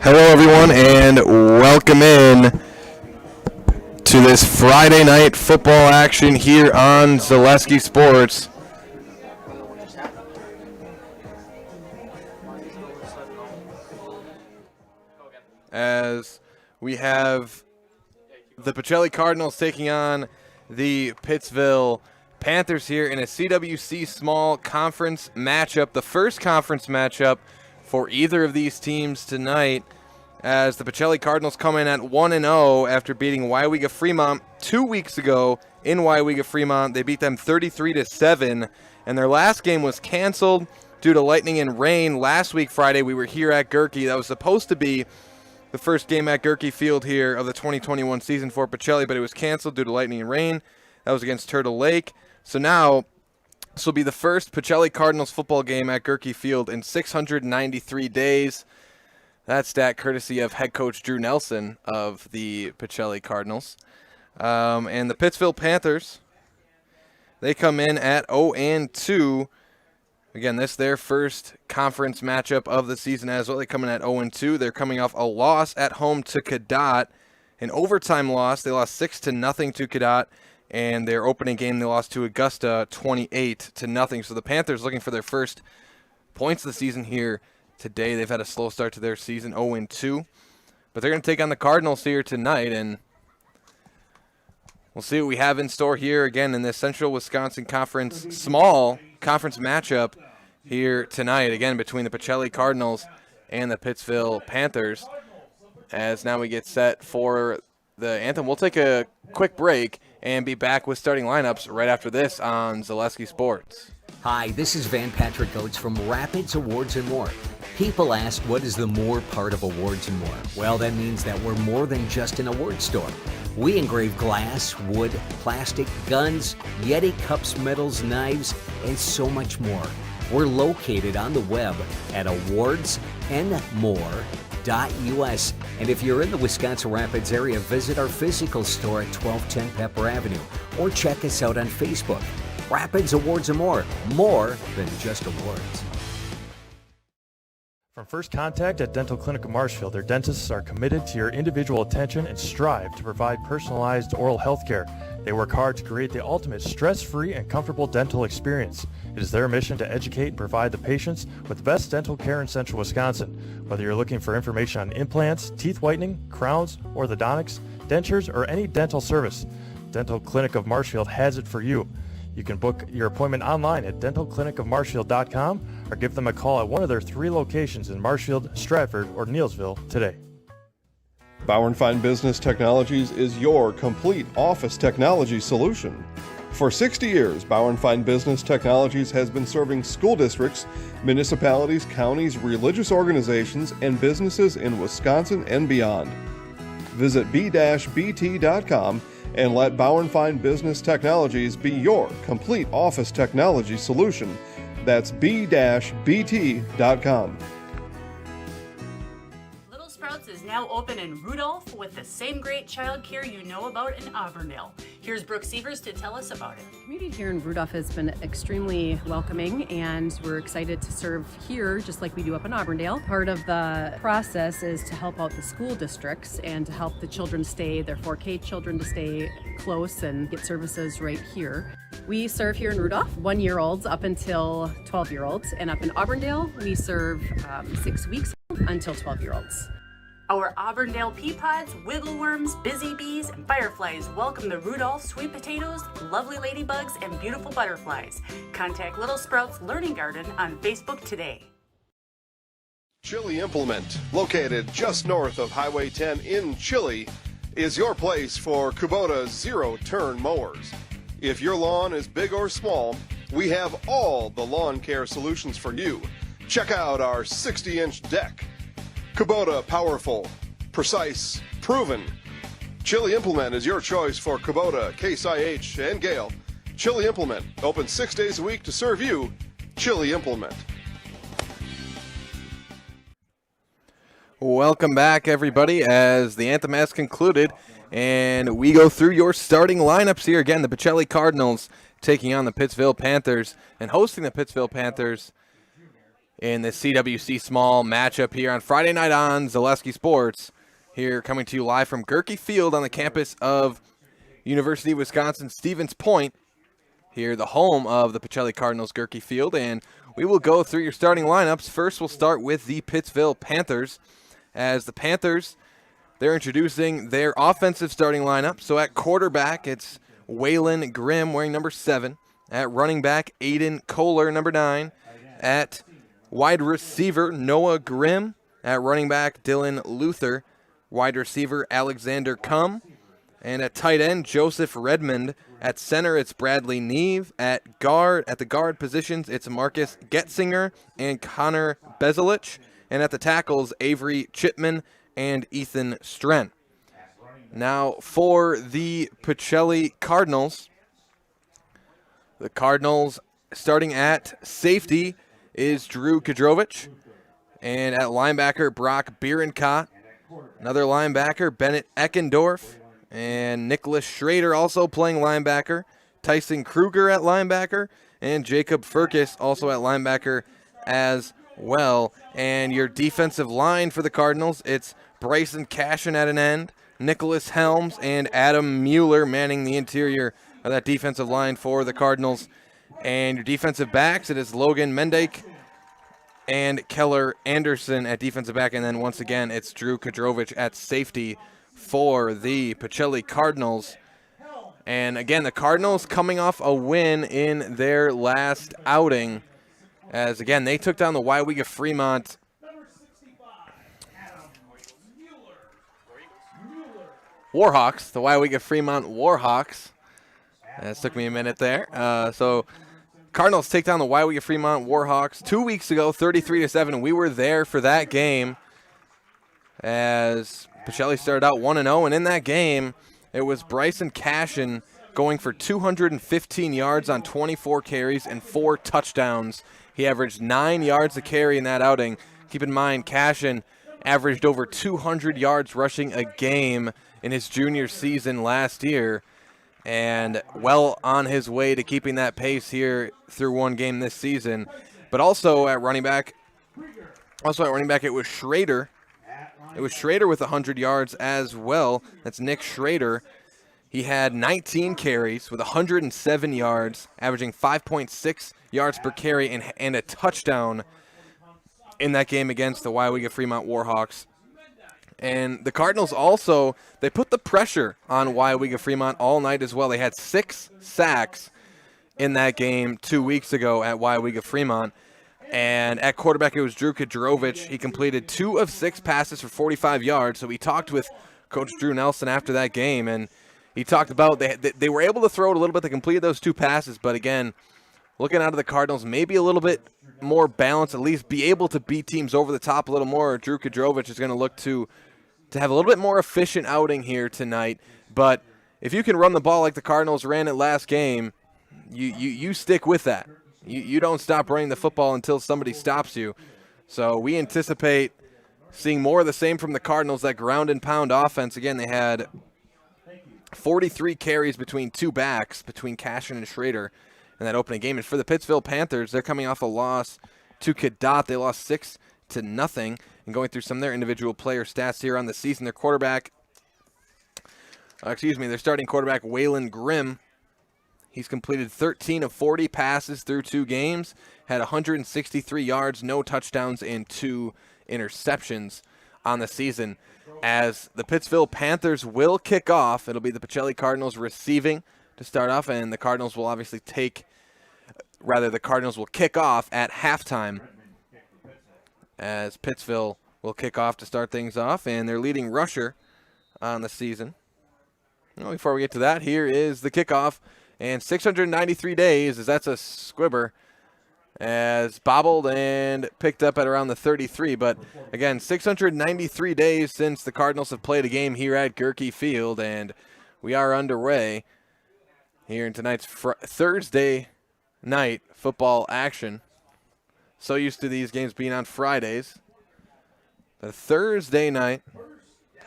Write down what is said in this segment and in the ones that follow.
Hello, everyone, and welcome in to this Friday night football action here on Zaleski Sports. As we have the Pacelli Cardinals taking on the Pittsville Panthers here in a CWC small conference matchup, the first conference matchup for either of these teams tonight, as the Pacelli Cardinals come in at 1-0 after beating WIAA Fremont 2 weeks ago in WIAA Fremont. They beat them 33-7, and their last game was canceled due to lightning and rain. Last week, Friday, we were here at Gerke. That was supposed to be the first game at Gerke Field here of the 2021 season for Pacelli, but it was canceled due to lightning and rain. That was against Turtle Lake. So now this will be the first Pacelli Cardinals football game at Gerke Field in 693 days. That stat courtesy of head coach Drew Nelson of the Pacelli Cardinals. And the Pittsville Panthers, they come in at 0-2. Again, this is their first conference matchup of the season as well. They come in at 0-2. They're coming off a loss at home to Cadott, an overtime loss. They lost 6-0 to Cadott. And their opening game, they lost to Augusta 28-0. So the Panthers looking for their first points of the season here today. They've had a slow start to their season, 0-2. But they're going to take on the Cardinals here tonight, and we'll see what we have in store here again in this Central Wisconsin Conference small conference matchup here tonight, again between the Pacelli Cardinals and the Pittsville Panthers. As now we get set for the Anthem. We'll take a quick break and be back with starting lineups right after this on Zaleski Sports. Hi, this is Van Patrick Oates from Rapids Awards and More. People ask, what is the more part of Awards and More? Well, that means that we're more than just an award store. We engrave glass, wood, plastic, guns, Yeti cups, medals, knives, and so much more. We're located on the web at awardsandmore.us. And if you're in the Wisconsin Rapids area, visit our physical store at 1210 Pepper Avenue or check us out on Facebook. Rapids Awards and More than just awards. From first contact at Dental Clinic of Marshfield, their dentists are committed to your individual attention and strive to provide personalized oral health care. They work hard to create the ultimate stress-free and comfortable dental experience. It is their mission to educate and provide the patients with the best dental care in Central Wisconsin. Whether you're looking for information on implants, teeth whitening, crowns, orthodontics, dentures, or any dental service, Dental Clinic of Marshfield has it for you. You can book your appointment online at dentalclinicofmarshfield.com or give them a call at one of their 3 locations in Marshfield, Stratford, or Neillsville today. Bauer & Fine Business Technologies is your complete office technology solution. For 60 years, Bauer & Fine Business Technologies has been serving school districts, municipalities, counties, religious organizations, and businesses in Wisconsin and beyond. Visit b-bt.com and let Bauer & Fine Business Technologies be your complete office technology solution. That's b-bt.com. Is now open in Rudolph with the same great childcare you know about in Auburndale. Here's Brooke Sievers to tell us about it. The community here in Rudolph has been extremely welcoming, and we're excited to serve here just like we do up in Auburndale. Part of the process is to help out the school districts and to help the children stay, their 4K children to stay close and get services right here. We serve here in Rudolph 1-year-olds up until 12-year-olds, and up in Auburndale we serve 6 weeks until 12-year-olds. Our Auburndale pea pods, wiggle worms, busy bees, and fireflies welcome the Rudolph sweet potatoes, lovely ladybugs, and beautiful butterflies. Contact Little Sprouts Learning Garden on Facebook today. Chili Implement, located just north of Highway 10 in Chili, is your place for Kubota zero-turn mowers. If your lawn is big or small, we have all the lawn care solutions for you. Check out our 60-inch deck. Kubota, powerful, precise, proven. Chili Implement is your choice for Kubota, Case IH, and Gale. Chili Implement, open 6 days a week to serve you. Chili Implement. Welcome back, everybody, as the Anthem has concluded, and we go through your starting lineups here. Again, the Pacelli Cardinals taking on the Pittsville Panthers, and hosting the Pittsville Panthers in the CWC Small matchup here on Friday night on Zaleski Sports. Here coming to you live from Gerke Field on the campus of University of Wisconsin-Stevens Point. Here, the home of the Pacelli Cardinals, Gerke Field, and we will go through your starting lineups. First, we'll start with the Pittsville Panthers. As the Panthers, they're introducing their offensive starting lineup. So at quarterback, it's Waylon Grimm wearing number 7. At running back, Aiden Kohler, number 9. At wide receiver, Noah Grimm. At running back, Dylan Luther. Wide receiver, Alexander Cum. And at tight end, Joseph Redmond. At center, it's Bradley Neve. At the guard positions, it's Marcus Getzinger and Connor Bezelich. And at the tackles, Avery Chipman and Ethan Stren. Now for the Pacelli Cardinals. The Cardinals starting at safety is Drew Kadrovich. And at linebacker, Brock Bierenkott. Another linebacker, Bennett Eckendorf. And Nicholas Schrader also playing linebacker. Tyson Kruger at linebacker. And Jacob Furkis also at linebacker as well. And your defensive line for the Cardinals, it's Bryson Cashion at an end. Nicholas Helms and Adam Mueller manning the interior of that defensive line for the Cardinals. And your defensive backs, it is Logan Mendake and Keller Anderson at defensive back. And then once again, it's Drew Kadrovich at safety for the Pacelli Cardinals. And again, the Cardinals coming off a win in their last outing, as again they took down the WIAA Fremont Warhawks, the WIAA Fremont Warhawks. That took me a minute there. So Cardinals take down the WIAA Fremont Warhawks 2 weeks ago, 33-7. We were there for that game, as Pacelli started out 1-0, and in that game, it was Bryson Cashion going for 215 yards on 24 carries and 4 touchdowns. He averaged 9 yards a carry in that outing. Keep in mind, Cashion averaged over 200 yards rushing a game in his junior season last year, and well on his way to keeping that pace here through one game this season. But also at running back, it was Schrader. It was Schrader with 100 yards as well. That's Nick Schrader. He had 19 carries with 107 yards, averaging 5.6 yards per carry and a touchdown in that game against the WIAA Fremont Warhawks. And the Cardinals also, they put the pressure on WIAA Fremont all night as well. They had 6 sacks in that game 2 weeks ago at WIAA Fremont. And at quarterback, it was Drew Kadrovich. He completed 2 of 6 passes for 45 yards. So we talked with Coach Drew Nelson after that game, and he talked about they were able to throw it a little bit. They completed those 2 passes, but again, looking out of the Cardinals, maybe a little bit more balance, at least be able to beat teams over the top a little more. Drew Kadrovich is going to look to have a little bit more efficient outing here tonight. But if you can run the ball like the Cardinals ran it last game, you stick with that. You don't stop running the football until somebody stops you. So we anticipate seeing more of the same from the Cardinals, that ground and pound offense. Again, they had 43 carries between 2 backs, between Cashion and Schrader in that opening game. And for the Pittsville Panthers, they're coming off a loss to Cadott. They lost 6-0. And going through some of their individual player stats here on the season, their starting quarterback, Waylon Grimm, he's completed 13 of 40 passes through 2 games, had 163 yards, no touchdowns, and 2 interceptions on the season. As the Pittsville Panthers will kick off, it'll be the Pacelli Cardinals receiving to start off, and the Cardinals will kick off at halftime, as Pittsville will kick off to start things off, and their leading rusher on the season. Well, before we get to that, here is the kickoff. And 693 days, as that's a squibber, as bobbled and picked up at around the 33. But again, 693 days since the Cardinals have played a game here at Gerke Field, and we are underway here in tonight's Thursday night football action. So used to these games being on Fridays. The Thursday night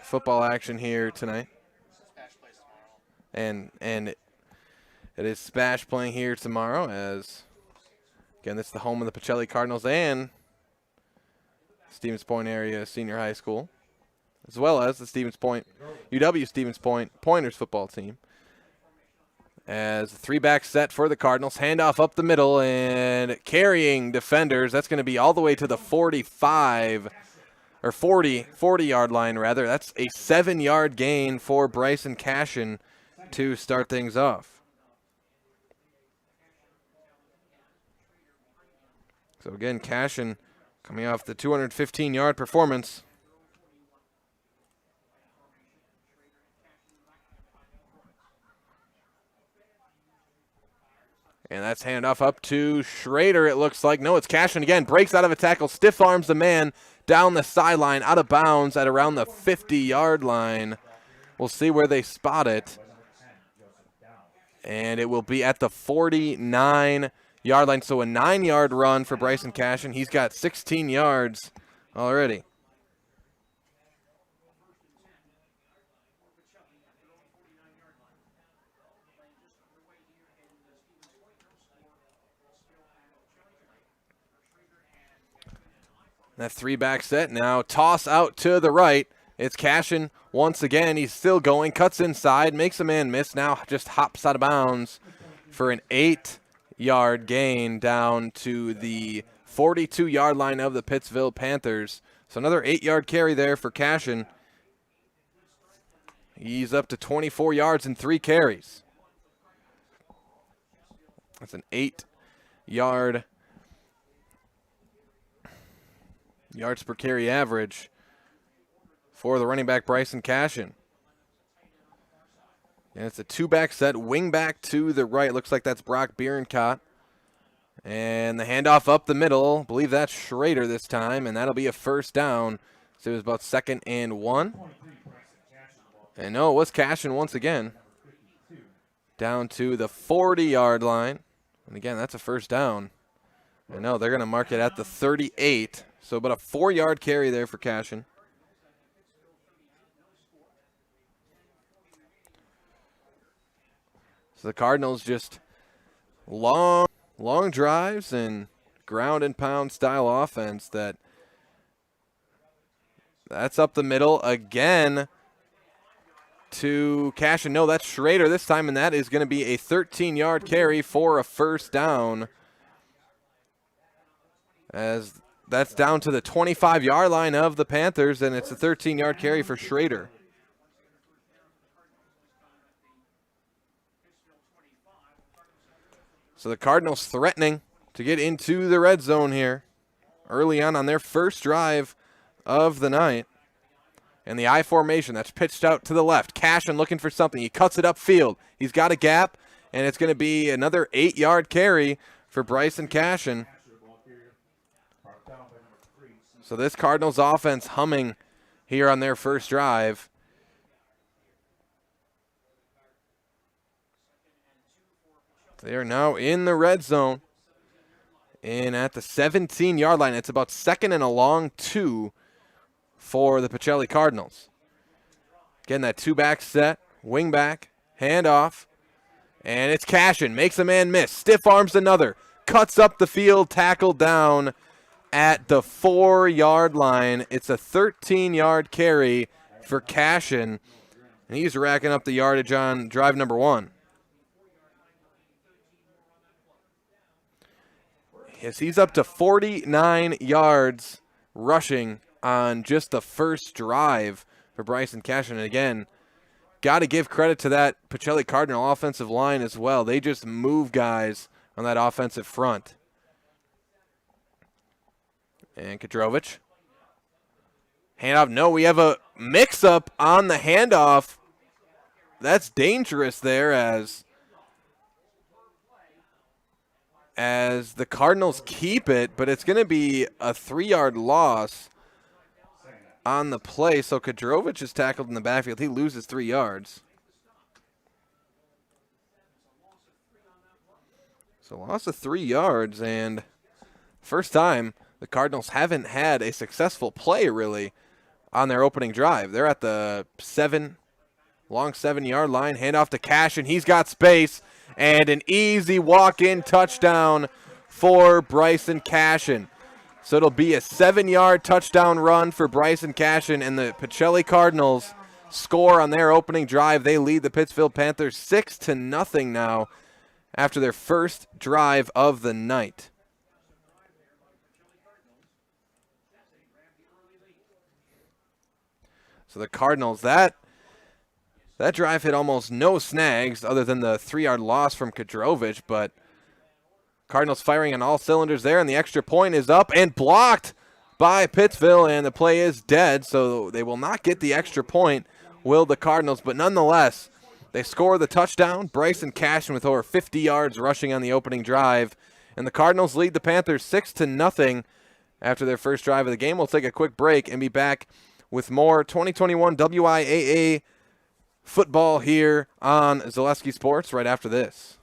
football action here tonight. And it is Spash playing here tomorrow, as, again, this is the home of the Pacelli Cardinals and Stevens Point area senior high school, as well as the UW Stevens Point Pointers football team. As a three-back set for the Cardinals. Handoff up the middle and carrying defenders. That's going to be all the way to the 40-yard line, rather. That's a 7-yard gain for Bryson Cashion to start things off. So again, Cashion coming off the 215-yard performance. And that's handoff up to Schrader, it looks like. No, it's Cashion again. Breaks out of a tackle, stiff arms the man down the sideline, out of bounds at around the 50-yard line. We'll see where they spot it. And it will be at the 49-yard line. So a 9-yard run for Bryson Cashion. He's got 16 yards already. That three-back set now. Toss out to the right. It's Cashion once again. He's still going. Cuts inside. Makes a man miss. Now just hops out of bounds for an 8-yard gain down to the 42-yard line of the Pittsville Panthers. So another 8-yard carry there for Cashion. He's up to 24 yards in 3 carries. That's an 8-yard yards per carry average for the running back Bryson Cashion. And it's a 2-back set, wing back to the right. Looks like that's Brock Bierencott. And the handoff up the middle. I believe that's Schrader this time, and that'll be a first down. So it was about 2nd and 1. And no, it was Cashion once again. Down to the 40-yard line. And again, that's a first down. And no, they're going to mark it at the 38. So about a 4-yard carry there for Cashion. So the Cardinals just long drives and ground and pound style offense. That's up the middle again to Cashion. No, that's Schrader this time, and that is going to be a 13-yard carry for a first down. As that's down to the 25-yard line of the Panthers, and it's a 13-yard carry for Schrader. So the Cardinals threatening to get into the red zone here early on their first drive of the night. And the I formation that's pitched out to the left. Cashion looking for something. He cuts it upfield. He's got a gap, and it's going to be another 8-yard carry for Bryson Cashion. So this Cardinals offense humming here on their first drive. They are now in the red zone and at the 17-yard line. It's about 2nd and a long 2 for the Pacelli Cardinals. Again, that 2-back set, wing back, handoff, and it's Cashion. Makes a man miss, stiff arms another, cuts up the field, tackled down at the 4-yard line. It's a 13-yard carry for Cashion, and he's racking up the yardage on drive number 1. Yes, he's up to 49 yards rushing on just the first drive for Bryson Cashion. And again, got to give credit to that Pacelli Cardinal offensive line as well. They just move guys on that offensive front. And Kadrovich. Handoff. No, we have a mix-up on the handoff. That's dangerous there as the Cardinals keep it, but it's going to be a 3-yard loss on the play. So Kadrovich is tackled in the backfield. He loses 3 yards. So loss of 3 yards, and first time the Cardinals haven't had a successful play really on their opening drive. They're at the long 7-yard line. Handoff to Cashion. He's got space. And an easy walk-in touchdown for Bryson Cashion. So it'll be a 7-yard touchdown run for Bryson Cashion, and the Pacelli Cardinals score on their opening drive. They lead the Pittsville Panthers 6-0 now after their first drive of the night. So the Cardinals, that drive hit almost no snags other than the 3-yard loss from Kadrovich, but Cardinals firing on all cylinders there, and the extra point is up and blocked by Pittsville, and the play is dead, so they will not get the extra point, will the Cardinals, but nonetheless, they score the touchdown. Bryson Cashion with over 50 yards rushing on the opening drive, and the Cardinals lead the Panthers 6-0 after their first drive of the game. We'll take a quick break and be back with more 2021 WIAA football here on Zaleski Sports right after this.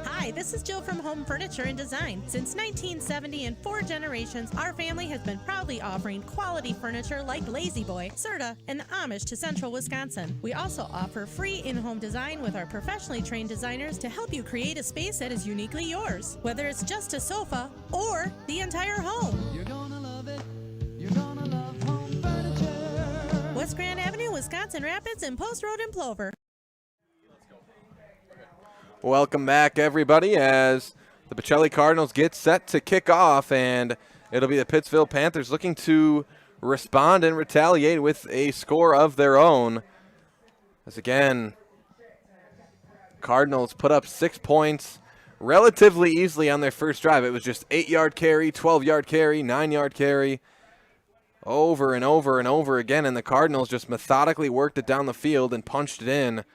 Hi, this is Jill from Home Furniture and Design. Since 1970 and 4 generations, our family has been proudly offering quality furniture like Lazy Boy, Serta, and the Amish to Central Wisconsin. We also offer free in-home design with our professionally trained designers to help you create a space that is uniquely yours, whether it's just a sofa or the entire home. You're gonna love it. You're gonna love Home Furniture. West Grand Avenue, Wisconsin Rapids, and Post Road in Plover. Welcome back, everybody, as the Pacelli Cardinals get set to kick off, and it'll be the Pittsville Panthers looking to respond and retaliate with a score of their own. As again, Cardinals put up 6 points relatively easily on their first drive. It was just 8-yard carry, 12-yard carry, 9-yard carry, over and over and over again, and the Cardinals just methodically worked it down the field and punched it in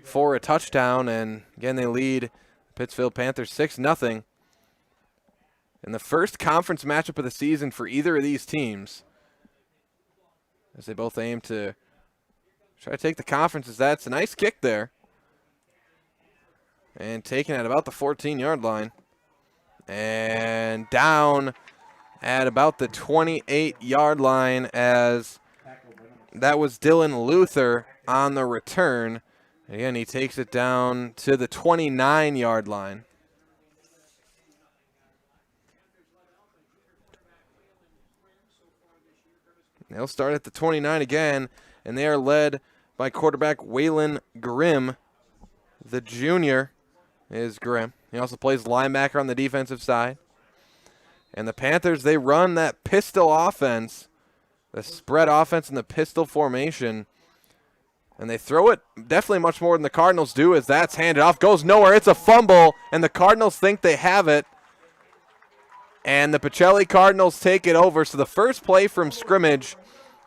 for a touchdown, and again they lead Pittsville Panthers 6-0 in the first conference matchup of the season for either of these teams, as they both aim to try to take the conferences. That's a nice kick there, and taken at about the 14-yard line, and down at about the 28-yard line, as that was Dylan Luther on the return. Again, he takes it down to the 29-yard line. They'll start at the 29 again, and they are led by quarterback Waylon Grimm. The junior is Grimm. He also plays linebacker on the defensive side. And the Panthers, they run that pistol offense, the spread offense in the pistol formation. And they throw it definitely much more than the Cardinals do, as that's handed off. Goes nowhere. It's a fumble, and the Cardinals think they have it. And the Pacelli Cardinals take it over. So the first play from scrimmage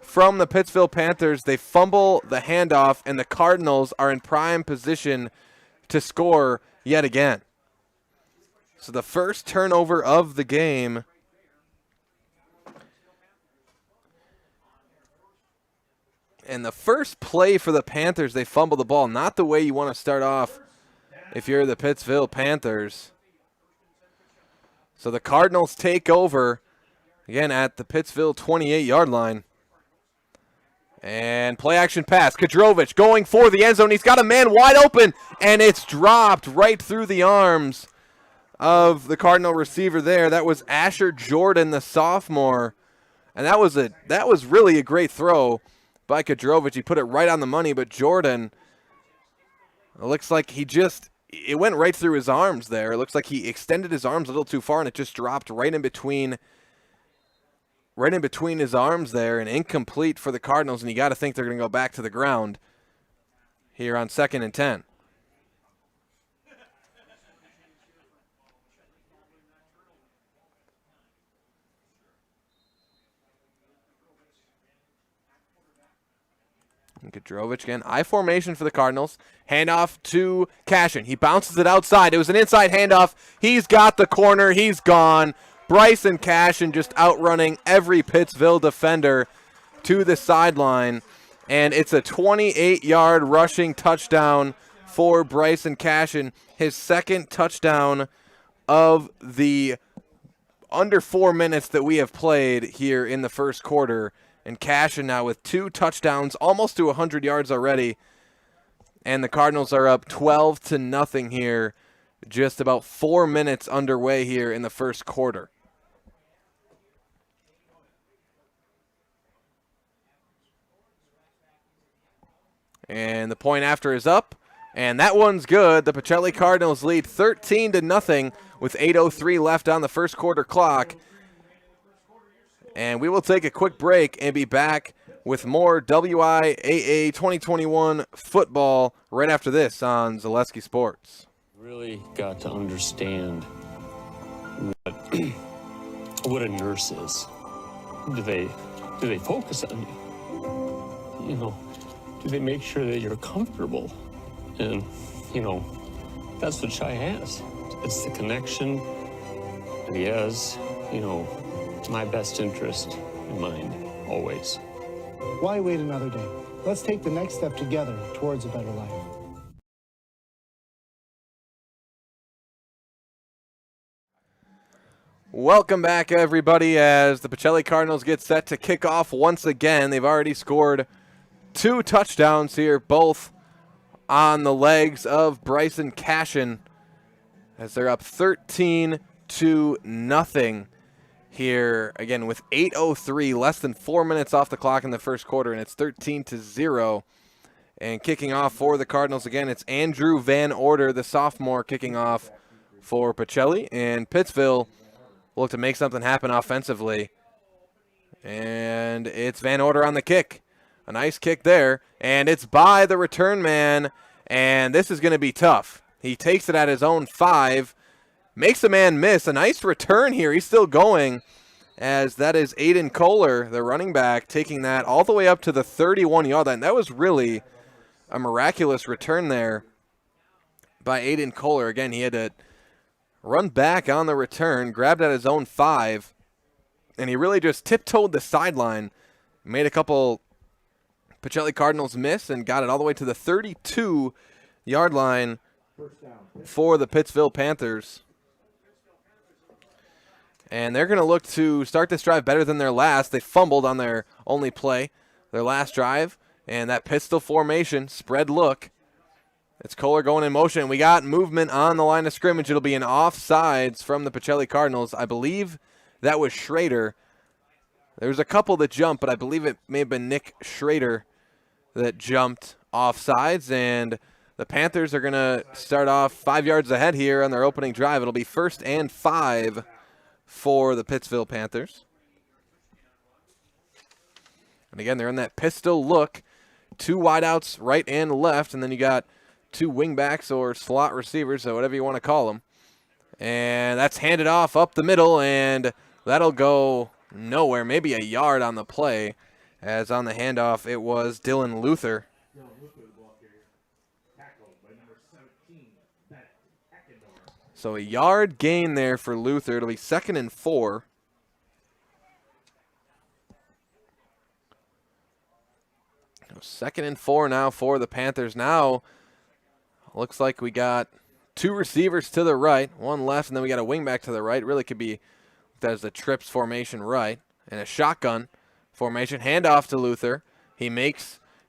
from the Pittsville Panthers, they fumble the handoff, and the Cardinals are in prime position to score yet again. So the first turnover of the game. And the first play for the Panthers, they fumble the ball. Not the way you want to start off if you're the Pittsville Panthers. So the Cardinals take over, again, at the Pittsville 28-yard line. And play action pass. Kadrovich going for the end zone. He's got a man wide open, and it's dropped right through the arms of the Cardinal receiver there. That was Asher Jordan, the sophomore. And that was really a great throw by Kadrovich. He put it right on the money, but Jordan, it looks like it went right through his arms there. It looks like he extended his arms a little too far, and it just dropped right in between his arms there, and incomplete for the Cardinals, and you got to think they're going to go back to the ground here on 2nd and 10. Kadrovich again. I formation for the Cardinals. Handoff to Cashion. He bounces it outside. It was an inside handoff. He's got the corner. He's gone. Bryson Cashion just outrunning every Pittsville defender to the sideline. And it's a 28-yard rushing touchdown for Bryson Cashion. His second touchdown of the under 4 minutes that we have played here in the first quarter. And Cashion now with 2 touchdowns, almost to 100 yards already. And the Cardinals are up 12-0 here just about 4 minutes underway here in the first quarter. And the point after is up, and that one's good. The Pacelli Cardinals lead 13-0 with 8:03 left on the first quarter clock. And we will take a quick break and be back with more WIAA 2021 football right after this on Zaleski Sports. Really got to understand what a nurse is. Do they focus on you? You know, do they make sure that you're comfortable? And, you know, that's what Shai has. It's the connection that he has, you know, my best interest in mind, always. Why wait another day? Let's take the next step together towards a better life. Welcome back, everybody, as the Pacelli Cardinals get set to kick off once again. They've already scored 2 touchdowns here, both on the legs of Bryson Cashion, as they're up 13-0 here, again, with 8:03, less than 4 minutes off the clock in the first quarter, and it's 13-0. And kicking off for the Cardinals, again, it's Andrew Van Order, the sophomore, kicking off for Pacelli, and Pittsville will look to make something happen offensively. And it's Van Order on the kick. A nice kick there, and it's by the return man, and this is going to be tough. He takes it at his own 5, makes a man miss. A nice return here. He's still going, as that is Aiden Kohler, the running back, taking that all the way up to the 31-yard line. That was really a miraculous return there by Aiden Kohler. Again, he had to run back on the return, grabbed at his own 5, and he really just tiptoed the sideline, made a couple Pacelli Cardinals miss, and got it all the way to the 32-yard line for the Pittsville Panthers. And they're going to look to start this drive better than their last. They fumbled on their only play, their last drive, and that pistol formation, spread look. It's Kohler going in motion. We got movement on the line of scrimmage. It'll be an offsides from the Pacelli Cardinals. I believe that was Schrader. There was a couple that jumped, but I believe it may have been Nick Schrader that jumped offsides, and the Panthers are going to start off 5 yards ahead here on their opening drive. It'll be 1st and 5 for the Pittsville Panthers. And again, they're in that pistol look. 2 wideouts right and left, and then you got 2 wingbacks or slot receivers, so whatever you want to call them. And that's handed off up the middle, and that'll go nowhere, maybe a yard on the play, as on the handoff it was Dylan Luther. So a yard gain there for Luther. It'll be 2nd and 4. Second and 4 now for the Panthers. Now looks like we got 2 receivers to the right, 1 left, and then we got a wingback to the right. Really could be that is the trips formation right, and a shotgun formation. Handoff to Luther. He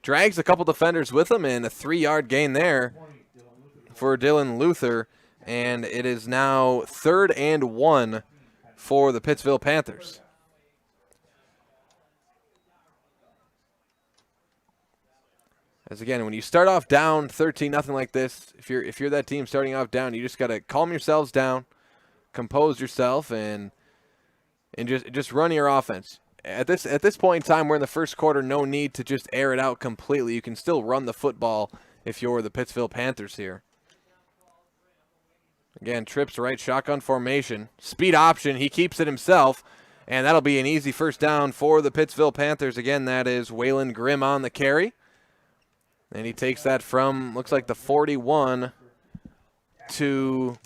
drags a couple defenders with him, and a 3-yard gain there for Dylan Luther. And it is now 3rd and 1 for the Pittsville Panthers. As again, when you start off down 13-0 like this, if you're that team starting off down, you just got to calm yourselves down, compose yourself, and just run your offense. At this point in time, we're in the first quarter. No need to just air it out completely. You can still run the football if you're the Pittsville Panthers here. Again, trips right, shotgun formation, speed option. He keeps it himself, and that'll be an easy first down for the Pittsville Panthers. Again, that is Waylon Grimm on the carry. And he takes that from, looks like the 41 to,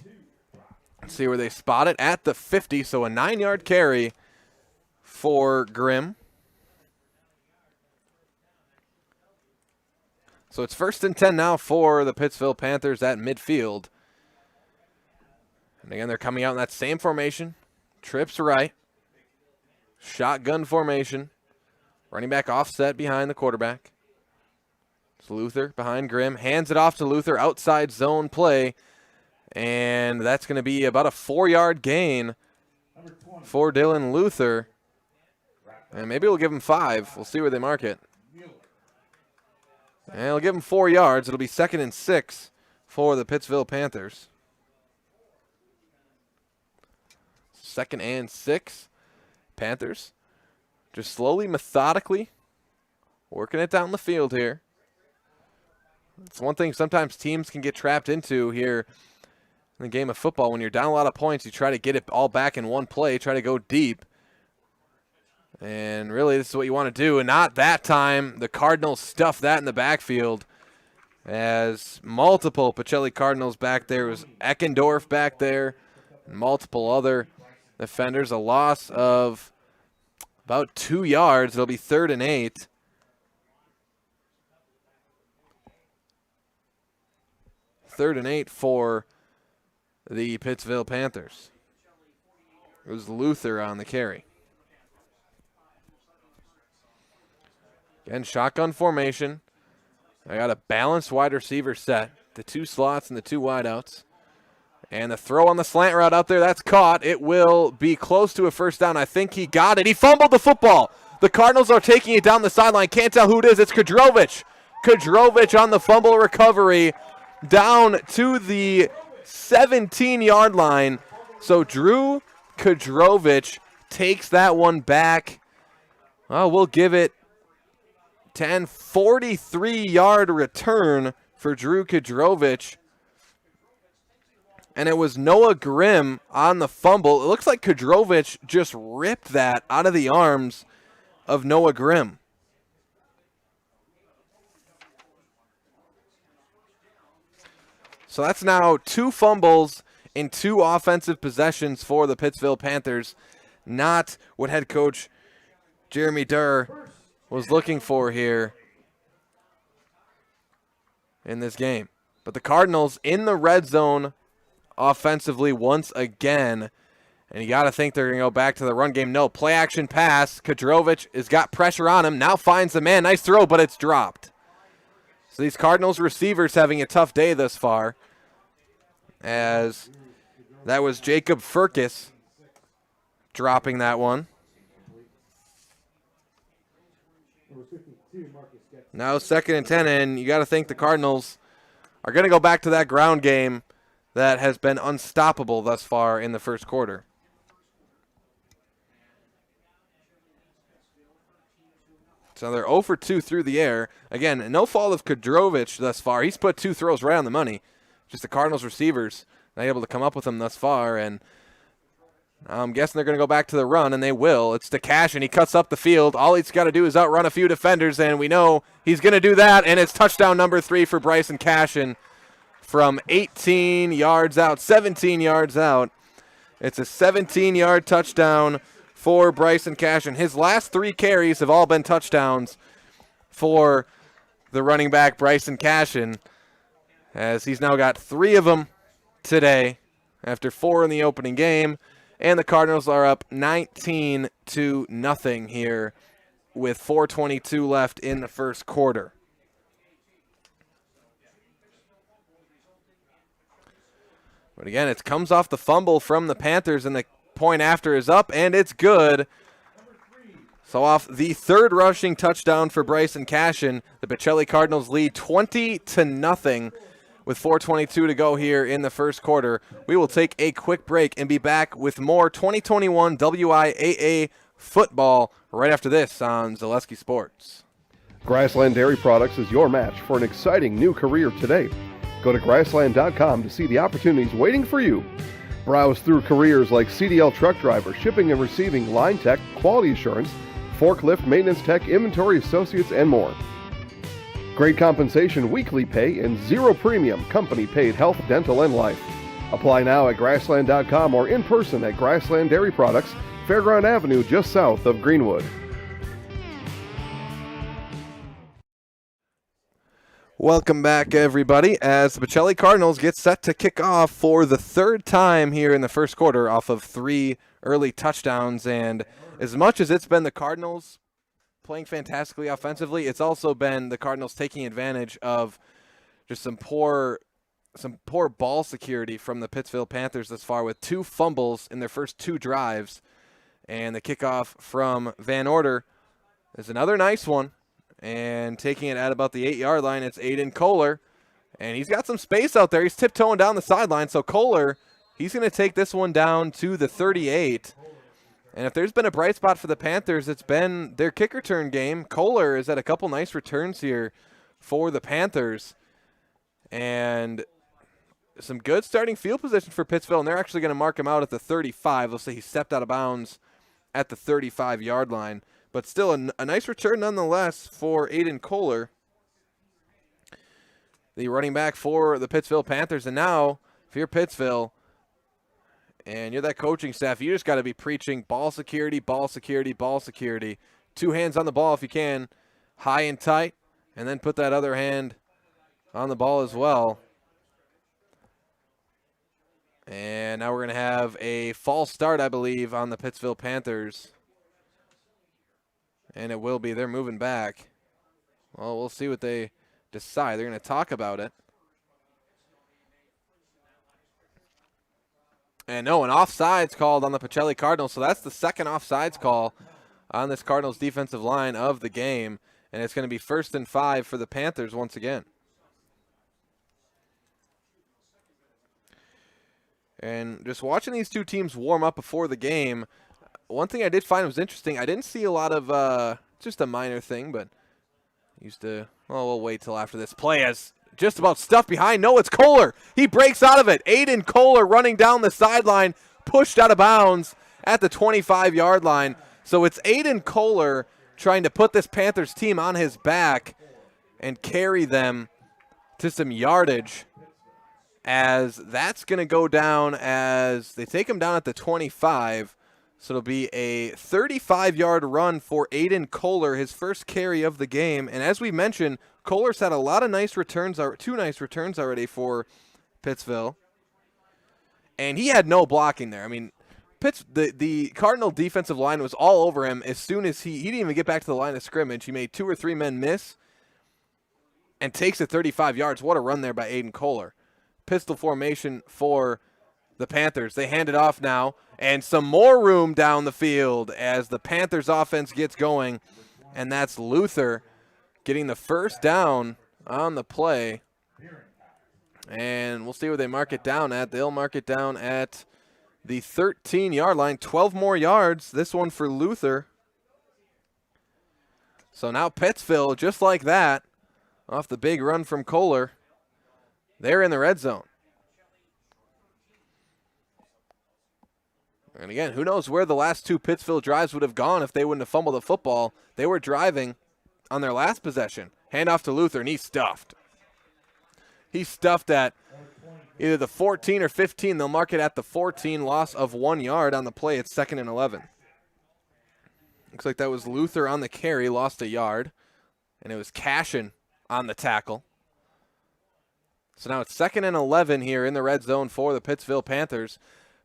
let's see where they spot it, at the 50. So a 9-yard carry for Grimm. So it's 1st and 10 now for the Pittsville Panthers at midfield. And again, they're coming out in that same formation. Trips right. Shotgun formation. Running back offset behind the quarterback. It's Luther behind Grimm. Hands it off to Luther. Outside zone play. And that's going to be about a 4-yard gain for Dylan Luther. And maybe we'll give him 5. We'll see where they mark it. And we'll give him 4 yards. It'll be 2nd and 6 for the Pittsville Panthers. 2nd and 6. Panthers just slowly, methodically working it down the field here. It's one thing sometimes teams can get trapped into here in the game of football. When you're down a lot of points, you try to get it all back in one play, try to go deep. And really, this is what you want to do. And not that time. The Cardinals stuffed that in the backfield as multiple Pacelli Cardinals back there. It was Eckendorf back there, and multiple other defenders. A loss of about 2 yards. It'll be 3rd and 8. Third and 8 for the Pittsville Panthers. It was Luther on the carry. Again, shotgun formation. I got a balanced wide receiver set. The 2 slots and the 2 wideouts. And the throw on the slant route out there, that's caught. It will be close to a first down. I think he got it. He fumbled the football. The Cardinals are taking it down the sideline. Can't tell who it is. It's Kadrovich. Kadrovich on the fumble recovery down to the 17-yard line. So Drew Kadrovich takes that one back. Well, we'll give it 10, 43-yard return for Drew Kadrovich. And it was Noah Grimm on the fumble. It looks like Kadrovich just ripped that out of the arms of Noah Grimm. So that's now 2 fumbles in 2 offensive possessions for the Pittsville Panthers. Not what head coach Jeremy Durr was looking for here in this game. But the Cardinals in the red zone offensively once again. And you got to think they're going to go back to the run game. No, play action pass. Kadrovich has got pressure on him. Now finds the man. Nice throw, but it's dropped. So these Cardinals receivers having a tough day thus far, as that was Jacob Furkes dropping that one. Now 2nd and 10, and you got to think the Cardinals are going to go back to that ground game that has been unstoppable thus far in the first quarter. So they're 0 for 2 through the air. Again, no fault of Kadrovich thus far. He's put 2 throws right on the money. Just the Cardinals receivers not able to come up with them thus far. And I'm guessing they're going to go back to the run, and they will. It's to Cashion. He cuts up the field. All he's got to do is outrun a few defenders, and we know he's going to do that. And it's touchdown number 3 for Bryson Cashion from 18 yards out, 17 yards out. It's a 17-yard touchdown for Bryson Cashion. His last 3 carries have all been touchdowns for the running back Bryson Cashion, as he's now got 3 of them today after 4 in the opening game. And the Cardinals are up 19-0 here with 4:22 left in the first quarter. But again, it comes off the fumble from the Panthers, and the point after is up, and it's good. So off the 3rd rushing touchdown for Bryson Cashion, the Pacelli Cardinals lead 20-0 with 4:22 to go here in the first quarter. We will take a quick break and be back with more 2021 WIAA football right after this on Zaleski Sports. Grassland Dairy Products is your match for an exciting new career today. Go to grassland.com to see the opportunities waiting for you. Browse through careers like CDL truck driver, shipping and receiving, line tech, quality assurance, forklift, maintenance tech, inventory associates, and more. Great compensation, weekly pay, and 0 premium, company-paid health, dental, and life. Apply now at grassland.com or in person at Grassland Dairy Products, Fairground Avenue, just south of Greenwood. Welcome back, everybody, as the Pacelli Cardinals get set to kick off for the 3rd time here in the first quarter off of 3 early touchdowns. And as much as it's been the Cardinals playing fantastically offensively, it's also been the Cardinals taking advantage of just some poor some poor ball security from the Pittsville Panthers thus far with 2 fumbles in their first 2 drives. And the kickoff from Van Order is another nice one. And taking it at about the 8-yard line, it's Aiden Kohler. And he's got some space out there. He's tiptoeing down the sideline. So Kohler, he's going to take this one down to the 38. And if there's been a bright spot for the Panthers, it's been their kick return game. Kohler has had a couple nice returns here for the Panthers. And some good starting field position for Pittsville. And they're actually going to mark him out at the 35. They'll say he stepped out of bounds at the 35-yard line. But still a nice return nonetheless for Aiden Kohler, the running back for the Pittsville Panthers. And now, if you're Pittsville and you're that coaching staff, you just got to be preaching ball security, ball security, ball security. 2 hands on the ball if you can, high and tight, and then put that other hand on the ball as well. And now we're going to have a false start, I believe, on the Pittsville Panthers. And it will be. They're moving back. Well, we'll see what they decide. They're going to talk about it. And no, an offsides called on the Pacelli Cardinals. So that's the second offsides call on this Cardinals defensive line of the game. And it's going to be 1st and 5 for the Panthers once again. And just watching these 2 teams warm up before the game, one thing I did find was interesting. I didn't see a lot of, just a minor thing, but we'll wait till after this play as just about stuff behind. No, it's Kohler. He breaks out of it. Aiden Kohler running down the sideline, pushed out of bounds at the 25-yard line. So it's Aiden Kohler trying to put this Panthers team on his back and carry them to some yardage, as that's going to go down as they take him down at the 25. So it'll be a 35-yard run for Aiden Kohler, his first carry of the game. And as we mentioned, Kohler's had a lot of nice returns, 2 nice returns already for Pittsville. And he had no blocking there. I mean, the Cardinal defensive line was all over him as soon as he didn't even get back to the line of scrimmage. He made 2 or 3 men miss and takes it 35 yards. What a run there by Aiden Kohler. Pistol formation for the Panthers. They hand it off now, and some more room down the field as the Panthers offense gets going, and that's Luther getting the first down on the play. And we'll see where they mark it down at. They'll mark it down at the 13-yard line. 12 more yards, this one for Luther. So now Pittsville, just like that, off the big run from Kohler, they're in the red zone. And again, who knows where the last 2 Pittsville drives would have gone if they wouldn't have fumbled the football. They were driving on their last possession. Hand off to Luther, and he's stuffed. He's stuffed at either the 14 or 15. They'll mark it at the 14, loss of 1 yard on the play. It's 2nd and 11. Looks like that was Luther on the carry, lost a yard. And it was Cashion on the tackle. So now it's 2nd and 11 here in the red zone for the Pittsville Panthers.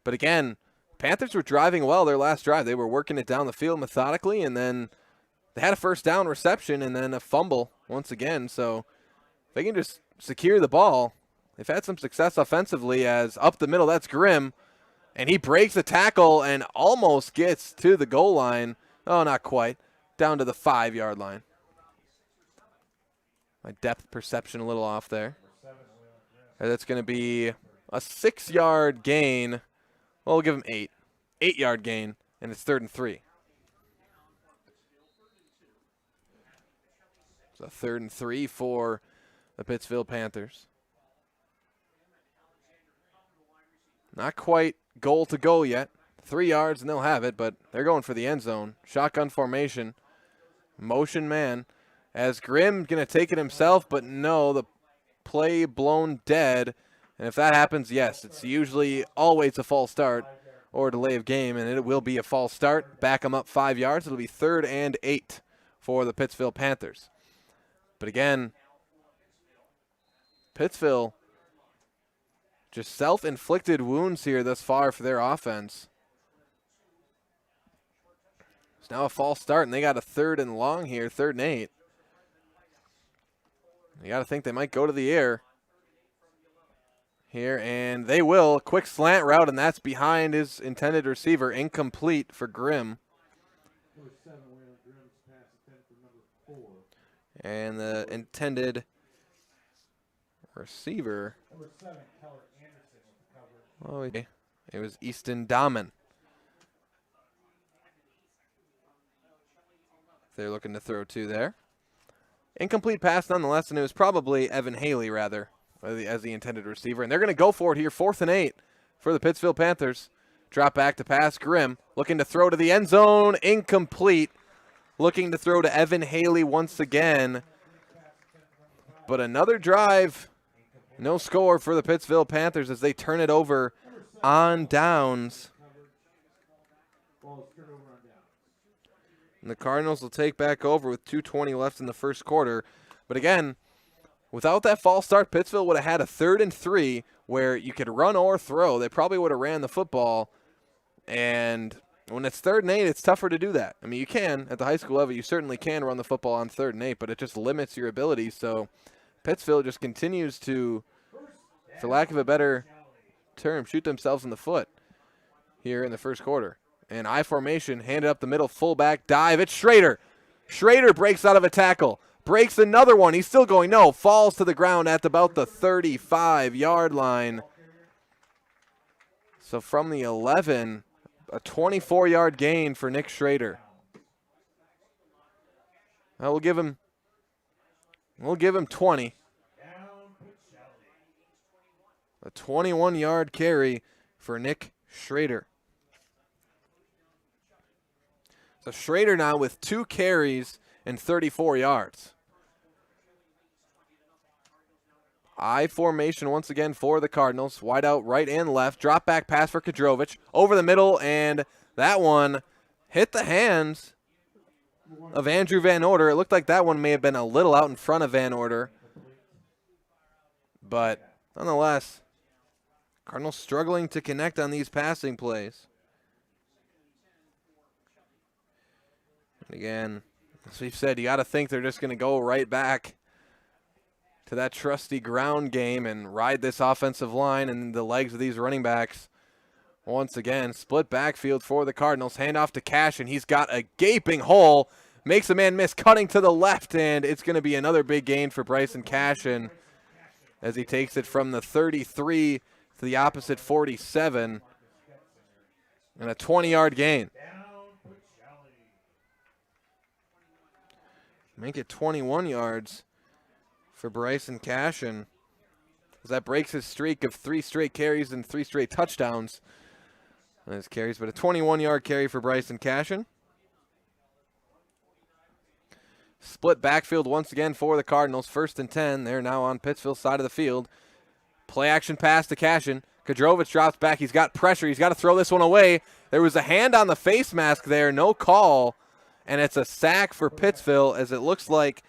But again, Panthers were driving well their last drive. They were working it down the field methodically, and then they had a first down reception and then a fumble once again. So if they can just secure the ball, they've had some success offensively, as up the middle, that's Grimm. And he breaks the tackle and almost gets to the goal line. Oh, not quite. Down to the 5-yard line. My depth perception a little off there. And that's going to be a 6-yard gain. Well, we'll give him 8. 8-yard gain, and it's 3rd and 3. So 3rd and 3 for the Pittsville Panthers. Not quite goal to go yet. 3 yards, and they'll have it, but they're going for the end zone. Shotgun formation. Motion man. As Grimm going to take it himself, but no, the play blown dead. And if that happens, yes, it's usually always a false start or a delay of game, and it will be a false start. Back them up 5 yards. It'll be 3rd and 8 for the Pittsville Panthers. But again, Pittsville, just self-inflicted wounds here thus far for their offense. It's now a false start, and they got a 3rd and long here, 3rd and 8. You got to think they might go to the air. here, and they will. Quick slant route, and that's behind his intended receiver. Incomplete for Grimm. And the intended receiver, oh, it was Easton Dahman. They're looking to throw to there. Incomplete pass nonetheless, and it was probably Evan Haley, rather, as the intended receiver. And they're going to go for it here, 4th and 8 for the Pittsville Panthers. Drop back to pass, Grimm, looking to throw to the end zone, incomplete. Looking to throw to Evan Haley once again. But another drive, no score for the Pittsville Panthers as they turn it over on downs. And the Cardinals will take back over with 2:20 left in the first quarter. But again, without that false start, Pittsville would have had a 3rd and 3 where you could run or throw. They probably would have ran the football. And when it's 3rd and 8, it's tougher to do that. I mean, you can at the high school level. You certainly can run the football on 3rd and 8, but it just limits your ability. So Pittsville just continues to, for lack of a better term, shoot themselves in the foot here in the first quarter. And I formation, handed up the middle, fullback dive. It's Schrader. Schrader breaks out of a tackle. Breaks another one. He's still going. No, falls to the ground at about the 35-yard line. So from the 11, a 24-yard gain for Nick Schrader. We'll give him 20. A 21-yard carry for Nick Schrader. So Schrader now with 2 carries and 34 yards. I formation once again for the Cardinals. Wide out right and left. Drop back pass for Kadrovich. Over the middle, and that one hit the hands of Andrew Van Order. It looked like that one may have been a little out in front of Van Order. But nonetheless, Cardinals struggling to connect on these passing plays. And again, as we've said, you got to think they're just going to go right back to that trusty ground game and ride this offensive line and the legs of these running backs. Once again, split backfield for the Cardinals. Hand off to Cashion. He's got a gaping hole. Makes a man miss, cutting to the left, and it's going to be another big gain for Bryson Cashion as he takes it from the 33 to the opposite 47. And a 20-yard gain. Make it 21 yards for Bryson Cashion, as that breaks his streak of 3 straight carries and 3 straight touchdowns on his carries. But a 21-yard carry for Bryson Cashion. Split backfield once again for the Cardinals. 1st and 10. They're now on Pittsville's side of the field. Play action pass to Cashion. Kadrovich drops back. He's got pressure. He's got to throw this one away. There was a hand on the face mask there. No call. And it's a sack for Pittsville, as it looks like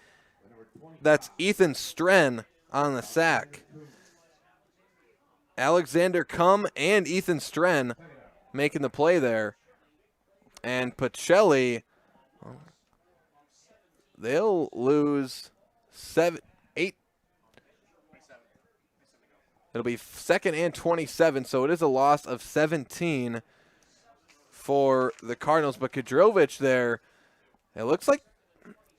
that's Ethan Stren on the sack. Alexander Cum and Ethan Stren making the play there. And Pacelli, they'll lose 8. It'll be 2nd and 27, so it is a loss of 17 for the Cardinals. But Kadrovich there, it looks like,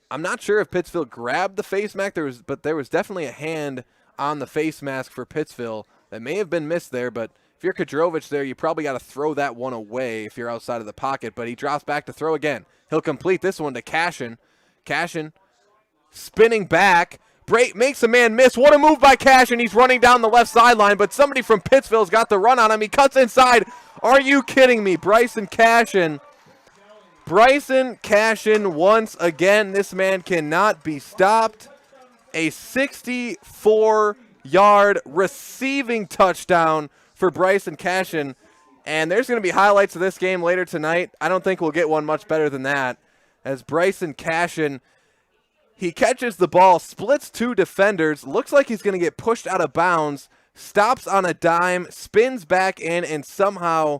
I'm not sure if Pittsville grabbed the face mask, but there was definitely a hand on the face mask for Pittsville that may have been missed there. But if you're Kadrovich there, you probably got to throw that one away if you're outside of the pocket. But he drops back to throw again. He'll complete this one to Cashion. Cashion spinning back. Makes a man miss. What a move by Cashion. He's running down the left sideline, but somebody from Pittsville's got the run on him. He cuts inside. Are you kidding me? Bryson Cashion once again. This man cannot be stopped. A 64-yard receiving touchdown for Bryson Cashion. And there's going to be highlights of this game later tonight. I don't think we'll get one much better than that. As Bryson Cashion, he catches the ball, splits 2 defenders, looks like he's going to get pushed out of bounds, stops on a dime, spins back in, and somehow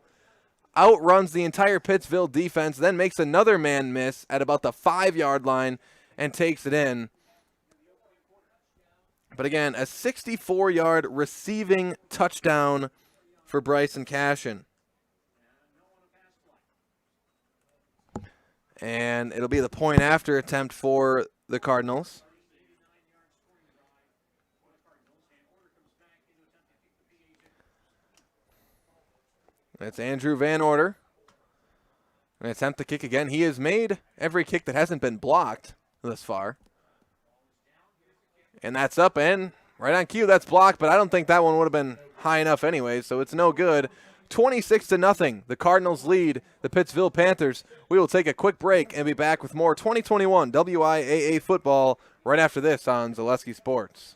outruns the entire Pittsville defense, then makes another man miss at about the 5-yard line and takes it in. But again, a 64-yard receiving touchdown for Bryson Cashion. And it'll be the point after attempt for the Cardinals. That's Andrew Van Order. An attempt to kick again. He has made every kick that hasn't been blocked thus far. And that's up and right on cue. That's blocked, but I don't think that one would have been high enough anyway, so it's no good. 26-0. The Cardinals lead the Pittsville Panthers. We will take a quick break and be back with more 2021 WIAA football right after this on Zaleski Sports.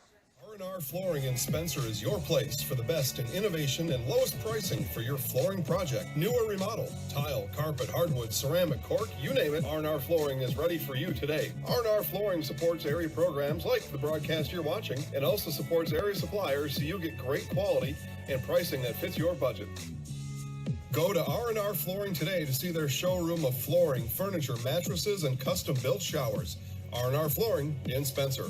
R&R Flooring in Spencer is your place for the best in innovation and lowest pricing for your flooring project. New or remodel, tile, carpet, hardwood, ceramic, cork, you name it, R&R Flooring is ready for you today. R&R Flooring supports area programs like the broadcast you're watching and also supports area suppliers so you get great quality and pricing that fits your budget. Go to R&R Flooring today to see their showroom of flooring, furniture, mattresses, and custom-built showers. R&R Flooring in Spencer.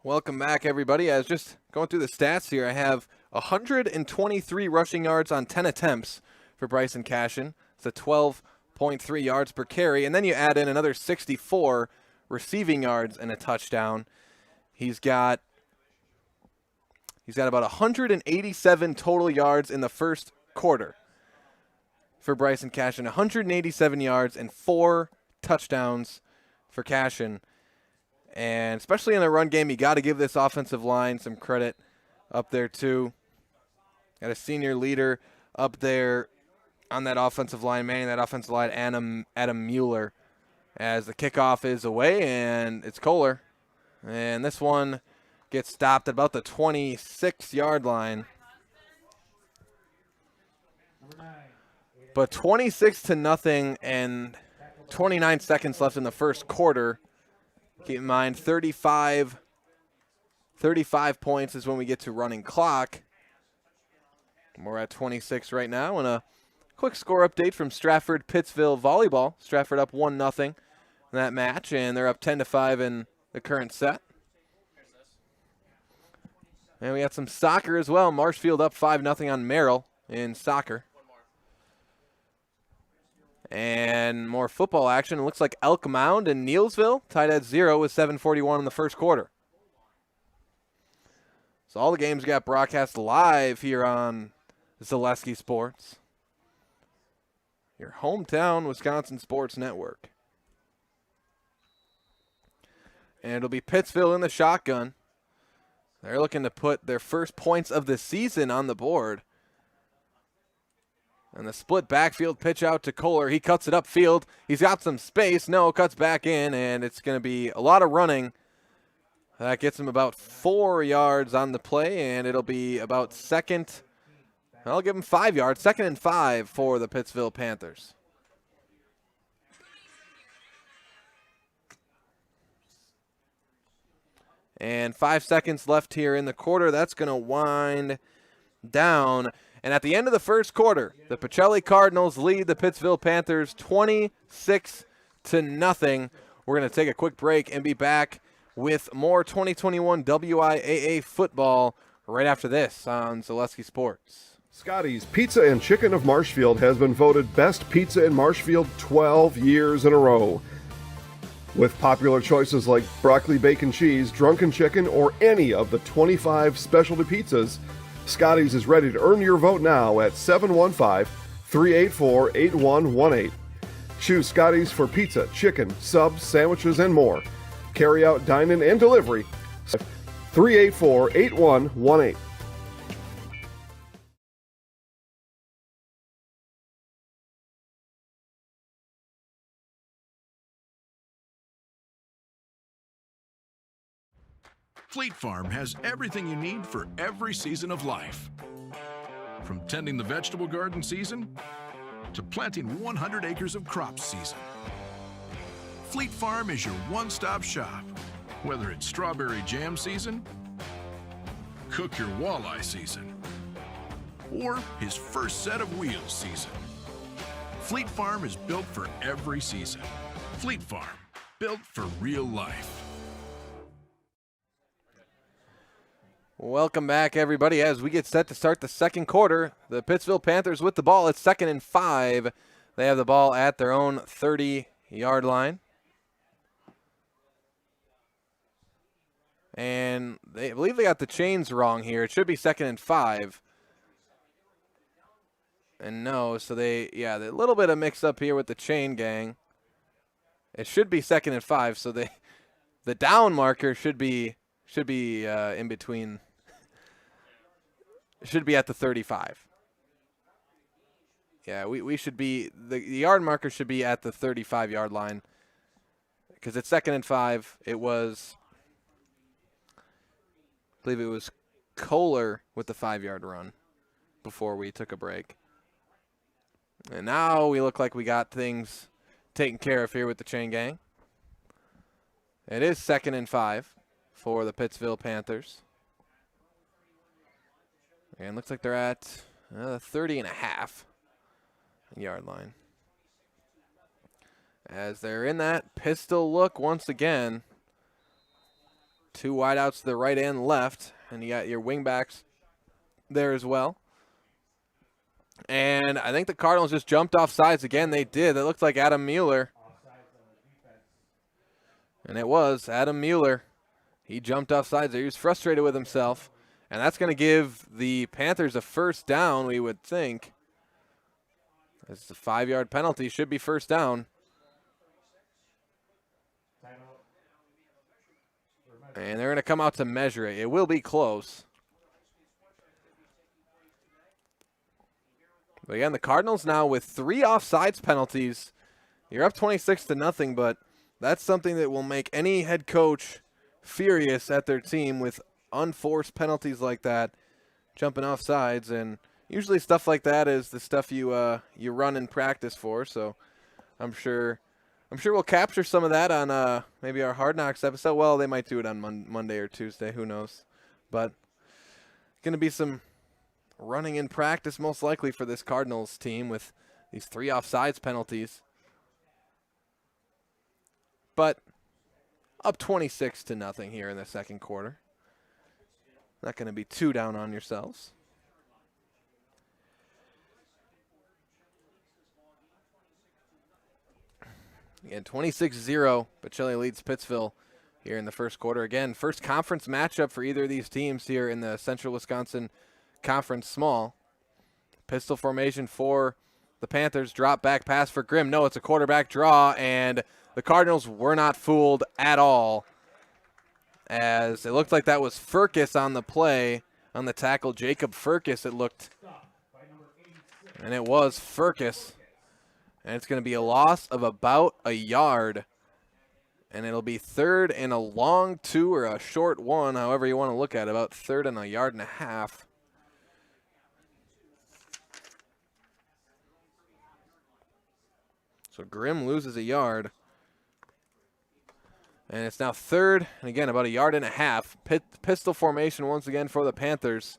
Welcome back, everybody. I was just going through the stats here. I have 123 rushing yards on 10 attempts for Bryson Cashion. It's a 12.3 yards per carry. And then you add in another 64 receiving yards and a touchdown. He's got about 187 total yards in the first quarter for Bryson Cashion. 187 yards and 4 touchdowns for Cashion. And especially in the run game, you got to give this offensive line some credit up there too. Got a senior leader up there on that offensive line, manning that offensive line, Adam Mueller, as the kickoff is away, and it's Kohler. And this one gets stopped at about the 26-yard line. But 26-0 and 29 seconds left in the first quarter. Keep in mind, 35 points is when we get to running clock. We're at 26 right now. And a quick score update from Stratford-Pittsville volleyball. Stratford up 1-0 in that match, and they're up 10-5 in the current set. And we got some soccer as well. Marshfield up 5-0 on Merrill in soccer. And more football action. It looks like Elk Mound and Neelsville tied at 0 with 7:41 in the first quarter. So all the games got broadcast live here on Zaleski Sports, your hometown Wisconsin sports network. And it'll be Pittsville in the shotgun. They're looking to put their first points of the season on the board. And the split backfield pitch out to Kohler. He cuts it upfield. He's got some space. No, cuts back in, and it's going to be a lot of running. That gets him about 4 yards on the play, and it'll be about second. I'll give him 5 yards. 2nd and 5 for the Pittsville Panthers. And 5 seconds left here in the quarter. That's going to wind down. And at the end of the first quarter, the Pacelli Cardinals lead the Pittsville Panthers 26-0. We're going to take a quick break and be back with more 2021 WIAA football right after this on Zaleski Sports. Scotty's Pizza and Chicken of Marshfield has been voted Best Pizza in Marshfield 12 years in a row. With popular choices like broccoli bacon cheese, drunken chicken, or any of the 25 specialty pizzas, Scotty's is ready to earn your vote now at 715-384-8118. Choose Scotty's for pizza, chicken, subs, sandwiches, and more. Carry out, dine-in, and delivery. 384-8118. Fleet Farm has everything you need for every season of life. From tending the vegetable garden season to planting 100 acres of crops season. Fleet Farm is your one-stop shop, whether it's strawberry jam season, cook your walleye season, or his first set of wheels season. Fleet Farm is built for every season. Fleet Farm, built for real life. Welcome back, everybody, as we get set to start the second quarter. The Pittsville Panthers with the ball. It's 2nd and 5. They have the ball at their own 30-yard line. And I believe they got the chains wrong here. It should be 2nd and 5. And no, so a little bit of mix up here with the chain gang. It should be 2nd and 5, so the down marker should be in between. Should be at the 35. Yeah, we should be, the yard marker should be at the 35-yard line because it's 2nd and 5. It was, I believe it was Kohler with the 5-yard run before we took a break. And now we look like we got things taken care of here with the chain gang. It is 2nd and 5 for the Pittsville Panthers. And looks like they're at 30.5-yard line. As they're in that pistol look once again. 2 wideouts to the right and left. And you got your wingbacks there as well. And I think the Cardinals just jumped off sides again. They did. It looked like Adam Mueller. And it was Adam Mueller. He jumped off sides there. He was frustrated with himself. And that's going to give the Panthers a first down, we would think. It's a 5-yard penalty. Should be first down. And they're going to come out to measure it. It will be close. But again, the Cardinals now with 3 offsides penalties. You're up 26-0, but that's something that will make any head coach furious at their team with unforced penalties like that, jumping off sides. And usually stuff like that is the stuff you run in practice for. So I'm sure we'll capture some of that on maybe our Hard Knocks episode. Well, they might do it on Monday or Tuesday. Who knows? But going to be some running in practice most likely for this Cardinals team with these 3 offsides penalties. But up 26-0 here in the second quarter. Not going to be too down on yourselves. Again, 26-0. Pacelli leads Pittsville here in the first quarter. Again, first conference matchup for either of these teams here in the Central Wisconsin Conference Small. Pistol formation for the Panthers. Drop back pass for Grimm. No, it's a quarterback draw, and the Cardinals were not fooled at all, as it looked like that was Furcus on the play, on the tackle. Jacob Furcus, it looked. And it was Furcus. And it's going to be a loss of about a yard. And it'll be 3rd and a long 2 or a short 1, however you want to look at it, about 3rd and a yard and a half. So Grimm loses a yard. And it's now 3rd, and again, about a yard and a half. Pistol formation once again for the Panthers.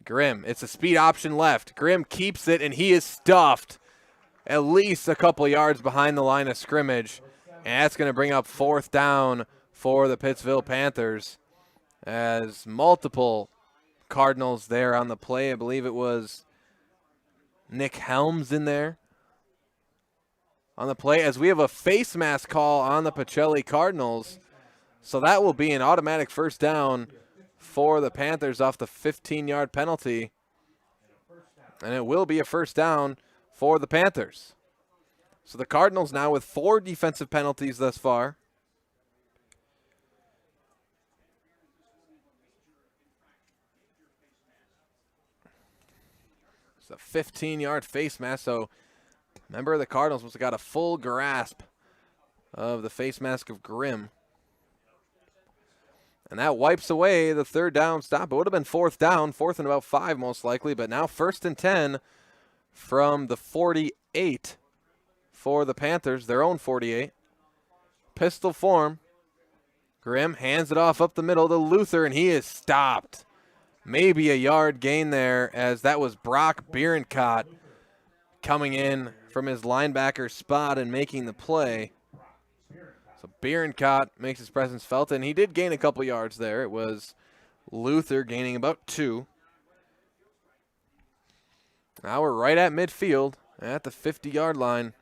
Grimm, it's a speed option left. Grimm keeps it, and he is stuffed at least a couple yards behind the line of scrimmage. And that's going to bring up 4th down for the Pittsville Panthers, as multiple Cardinals there on the play. I believe it was Nick Helms in there on the play, as we have a face mask call on the Pacelli Cardinals. So that will be an automatic first down for the Panthers off the 15-yard penalty. And it will be a first down for the Panthers. So the Cardinals now with 4 defensive penalties thus far. It's a 15-yard face mask, so remember, the Cardinals must have got a full grasp of the face mask of Grimm. And that wipes away the 3rd down stop. It would have been 4th down, 4th and about 5 most likely, but now 1st and 10 from the 48 for the Panthers, their own 48. Pistol form. Grimm hands it off up the middle to Luther, and he is stopped. Maybe a yard gain there, as that was Brock Bierenkott coming in from his linebacker spot and making the play. So Bierencott makes his presence felt, and he did gain a couple yards there. It was Luther gaining about 2. Now we're right at midfield at the 50-yard line.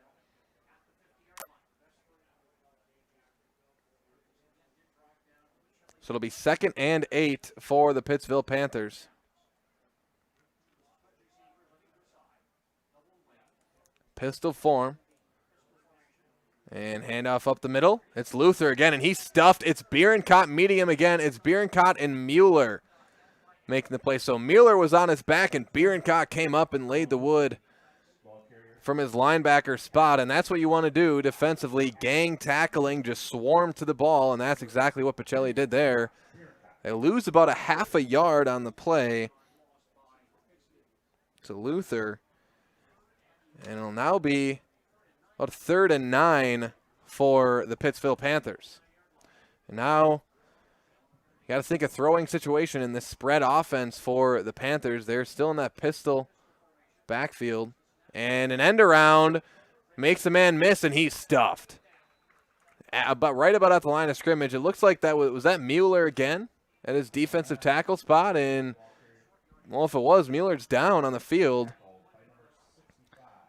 So it'll be 2nd and 8 for the Pittsville Panthers. Pistol form. And handoff up the middle. It's Luther again, and he's stuffed. It's Bierencott meeting him again. It's Bierencott and Mueller making the play. So Mueller was on his back, and Bierencott came up and laid the wood from his linebacker spot, and that's what you want to do defensively. Gang tackling, just swarm to the ball, and that's exactly what Pacelli did there. They lose about a half a yard on the play to Luther, and it'll now be about 3rd and 9 for the Pittsville Panthers. And now you got to think a throwing situation in this spread offense for the Panthers. They're still in that pistol backfield. And an end around makes the man miss, and he's stuffed. Right about at the line of scrimmage. It looks like that was that Mueller again at his defensive tackle spot. And, well, if it was, Mueller's down on the field.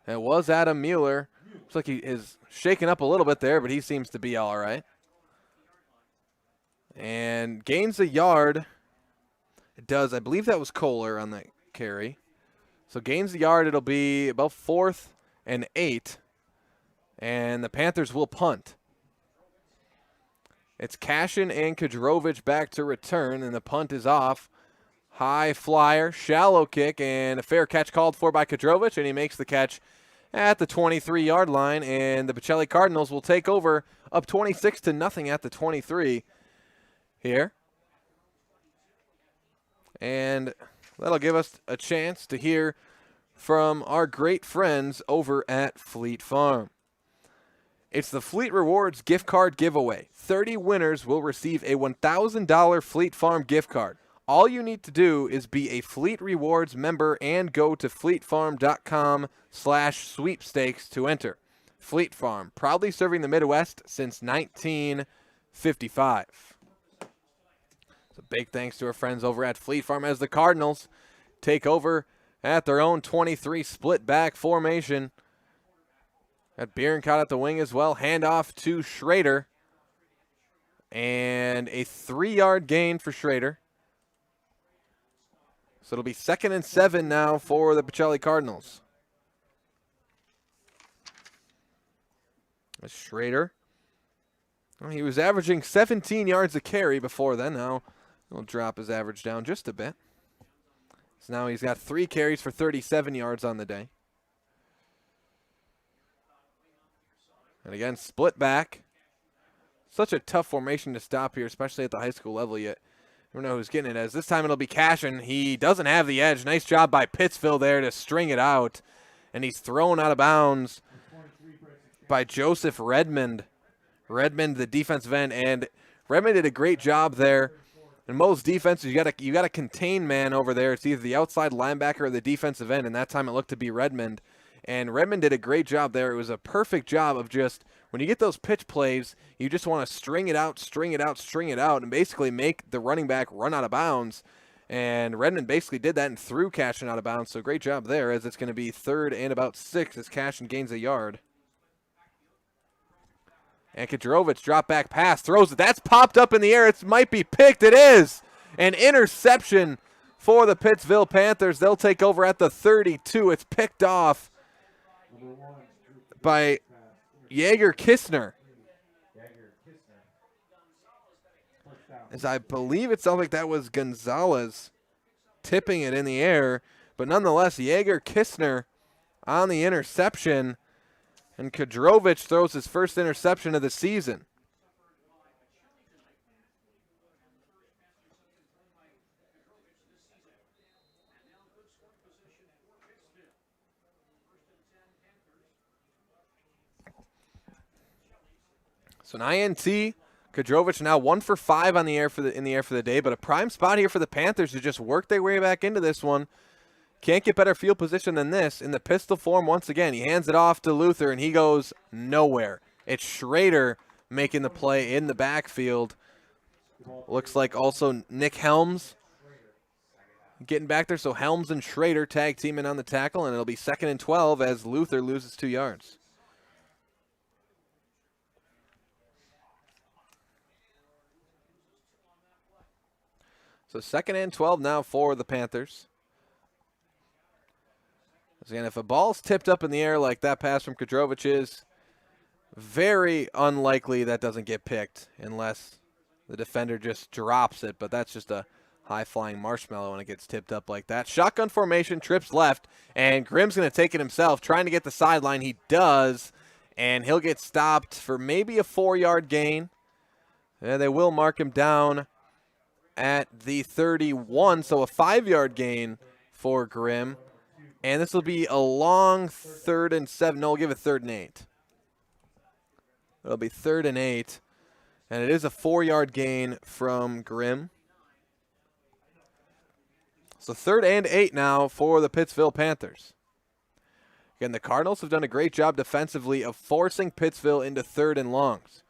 It was Adam Mueller. Looks like he is shaken up a little bit there, but he seems to be all right. And gains a yard. It does. I believe that was Kohler on that carry. So gains the yard. It'll be about 4th and 8. And the Panthers will punt. It's Cashion and Kadrovich back to return, and the punt is off. High flyer, shallow kick, and a fair catch called for by Kadrovich, and he makes the catch at the 23-yard line, and the Pacelli Cardinals will take over up 26-0 at the 23 here. And that'll give us a chance to hear from our great friends over at Fleet Farm. It's the Fleet Rewards gift card giveaway. 30 winners will receive a $1,000 Fleet Farm gift card. All you need to do is be a Fleet Rewards member and go to fleetfarm.com/sweepstakes to enter. Fleet Farm, proudly serving the Midwest since 1955. So big thanks to our friends over at Fleet Farm as the Cardinals take over at their own 23 split back formation. Got Bierencott at the wing as well. Handoff to Schrader. And a 3-yard gain for Schrader. So it'll be 2nd and 7 now for the Pacelli Cardinals. Schrader. Well, he was averaging 17 yards a carry before then. Now he'll drop his average down just a bit. So now he's got 3 carries for 37 yards on the day. And again, split back. Such a tough formation to stop here, especially at the high school level yet. I don't know who's getting it as. This time it'll be Cashion. He doesn't have the edge. Nice job by Pittsville there to string it out. And he's thrown out of bounds by Joseph Redmond. Redmond, the defensive end. And Redmond did a great job there. In most defenses, you got a contain man over there. It's either the outside linebacker or the defensive end. And that time it looked to be Redmond. And Redmond did a great job there. It was a perfect job of just, when you get those pitch plays, you just want to string it out, and basically make the running back run out of bounds. And Redmond basically did that and threw Cashion out of bounds. So great job there, as it's going to be 3rd and about 6 as Cashion gains a yard. And Kadrovich, drop back pass, throws it. That's popped up in the air. It might be picked. It is an interception for the Pittsville Panthers. They'll take over at the 32. It's picked off by Jaeger Kistner. As I believe it sounds like that was Gonzalez tipping it in the air. But nonetheless, Jaeger Kistner on the interception. And Kadrovich throws his first interception of the season. So an INT, Kadrovich now 1 for 5 on the air in the air for the day, but a prime spot here for the Panthers to just work their way back into this one. Can't get better field position than this. In the pistol form once again. He hands it off to Luther, and he goes nowhere. It's Schrader making the play in the backfield. Looks like also Nick Helms getting back there. So Helms and Schrader tag teaming on the tackle, and it'll be 2nd and 12 as Luther loses 2 yards. So 2nd and 12 now for the Panthers. Again, if a ball's tipped up in the air like that pass from Kadrovich is, very unlikely that doesn't get picked unless the defender just drops it. But that's just a high-flying marshmallow when it gets tipped up like that. Shotgun formation, trips left, and Grimm's going to take it himself, trying to get the sideline. He does, and he'll get stopped for maybe a 4-yard gain. And they will mark him down at the 31, so a 5-yard gain for Grimm. And this will be a long 3rd and 7. No, we'll give it 3rd and 8. It'll be 3rd and 8. And it is a 4-yard gain from Grimm. So 3rd and 8 now for the Pittsville Panthers. Again, the Cardinals have done a great job defensively of forcing Pittsville into 3rd and longs.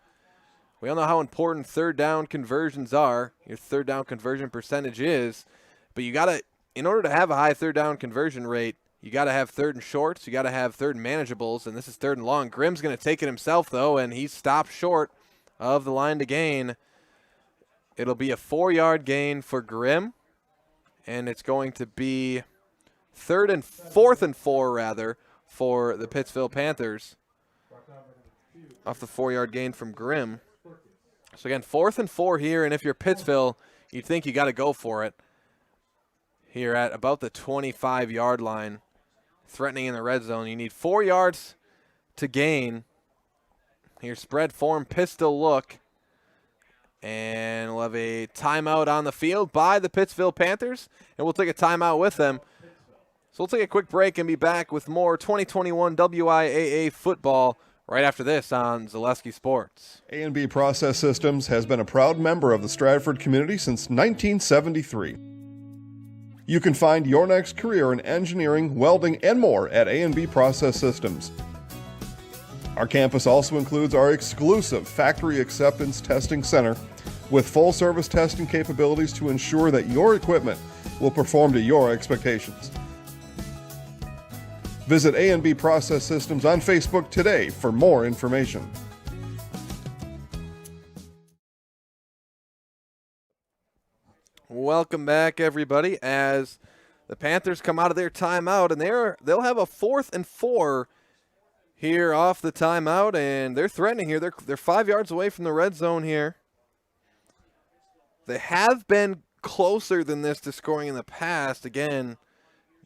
We all know how important 3rd down conversions are. Your 3rd down conversion percentage is. But you got to, in order to have a high 3rd down conversion rate, you got to have 3rd and shorts. You got to have 3rd and manageables, and this is 3rd and long. Grimm's going to take it himself, though, and he's stopped short of the line to gain. It'll be a 4-yard gain for Grimm, and it's going to be 4th and 4, rather, for the Pittsville Panthers off the 4-yard gain from Grimm. So, again, 4th and 4 here, and if you're Pittsville, you'd think you got to go for it here at about the 25-yard line, threatening in the red zone. You need 4 yards to gain. Here, spread form, pistol look, and we'll have a timeout on the field by the Pittsville Panthers, and we'll take a timeout with them. So we'll take a quick break and be back with more 2021 WIAA football right after this on Zaleski Sports. A&B Process Systems has been a proud member of the Stratford community since 1973. You can find your next career in engineering, welding, and more at A&B Process Systems. Our campus also includes our exclusive Factory Acceptance Testing Center with full-service testing capabilities to ensure that your equipment will perform to your expectations. Visit A&B Process Systems on Facebook today for more information. Welcome back, everybody, as the Panthers come out of their timeout, and they'll have a 4th and 4 here off the timeout, and they're threatening here. They're 5 yards away from the red zone here. They have been closer than this to scoring in the past. Again,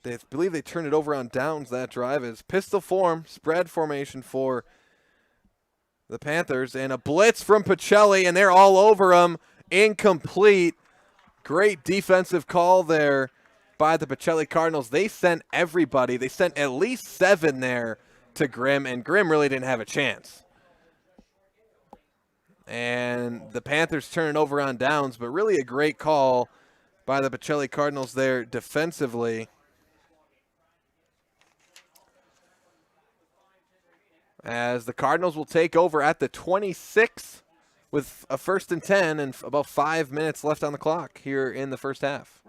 they believe they turned it over on downs that drive. It's pistol form, spread formation for the Panthers, and a blitz from Pacelli, and they're all over him. Incomplete. Great defensive call there by the Pacelli Cardinals. They sent everybody. They sent at least 7 there to Grimm, and Grimm really didn't have a chance. And the Panthers turn it over on downs, but really a great call by the Pacelli Cardinals there defensively. As the Cardinals will take over at the 26 with a 1st and 10 and about 5 minutes left on the clock here in the first half.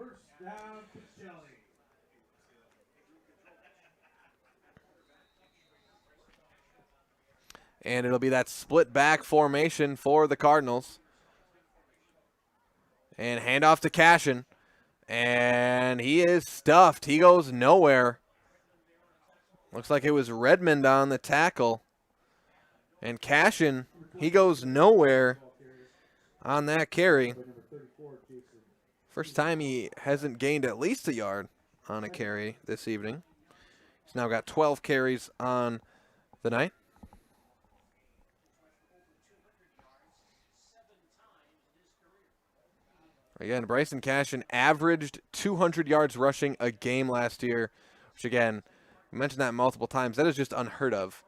And it'll be that split back formation for the Cardinals. And handoff to Cashion. And he is stuffed. He goes nowhere. Looks like it was Redmond on the tackle. And Cashion, he goes nowhere on that carry. First time he hasn't gained at least a yard on a carry this evening. He's now got 12 carries on the night. Again, Bryson Cashion averaged 200 yards rushing a game last year, which again, we mentioned that multiple times. That is just unheard of.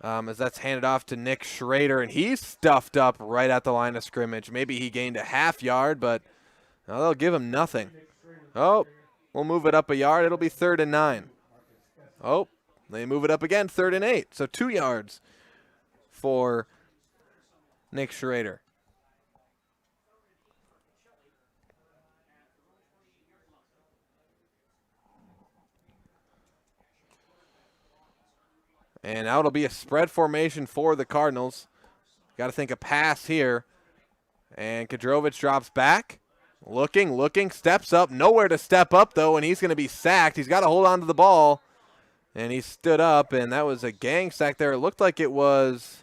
As that's handed off to Nick Schrader, and he's stuffed up right at the line of scrimmage. Maybe he gained a half yard, but they'll give him nothing. Oh, will move it up a yard. It'll be 3rd and 9. Oh, they move it up again, 3rd and 8. So 2 yards for Nick Schrader. And now it'll be a spread formation for the Cardinals. Got to think a pass here. And Kadrovich drops back. Looking, steps up. Nowhere to step up, though, and he's going to be sacked. He's got to hold on to the ball. And he stood up, and that was a gang sack there. It looked like it was,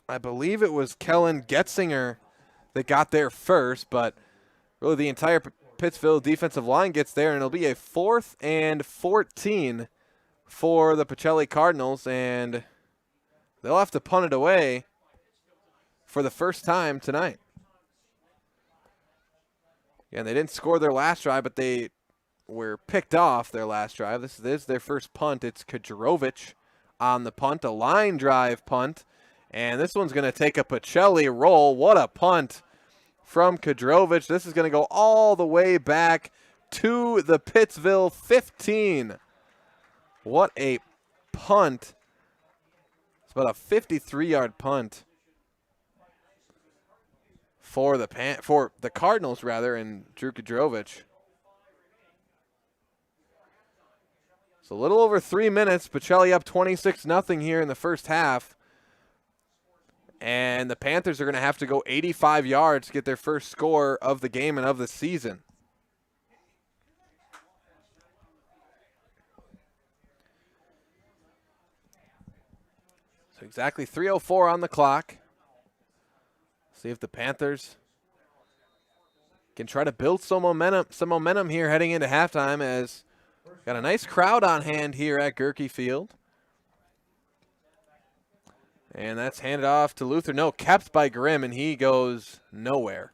I believe it was Kellen Getzinger that got there first, but really the entire Pittsville defensive line gets there, and it'll be a 4th and 14 for the Pacelli Cardinals, and they'll have to punt it away for the first time tonight. Yeah, they didn't score their last drive, but they were picked off their last drive. This is their first punt. It's Kadrovich on the punt, a line drive punt, and this one's going to take a Pacelli roll. What a punt from Kadrovich. This is going to go all the way back to the Pittsville 15. What a punt. It's about a 53-yard punt for the Cardinals, rather, and Drew Kadrovich. So a little over 3 minutes. Pacelli up 26-0 here in the first half. And the Panthers are going to have to go 85 yards to get their first score of the game and of the season. So exactly 3:04 on the clock. See if the Panthers can try to build some momentum here heading into halftime, as got a nice crowd on hand here at Gerke Field. And that's handed off to Luther. No, kept by Grimm, and he goes nowhere.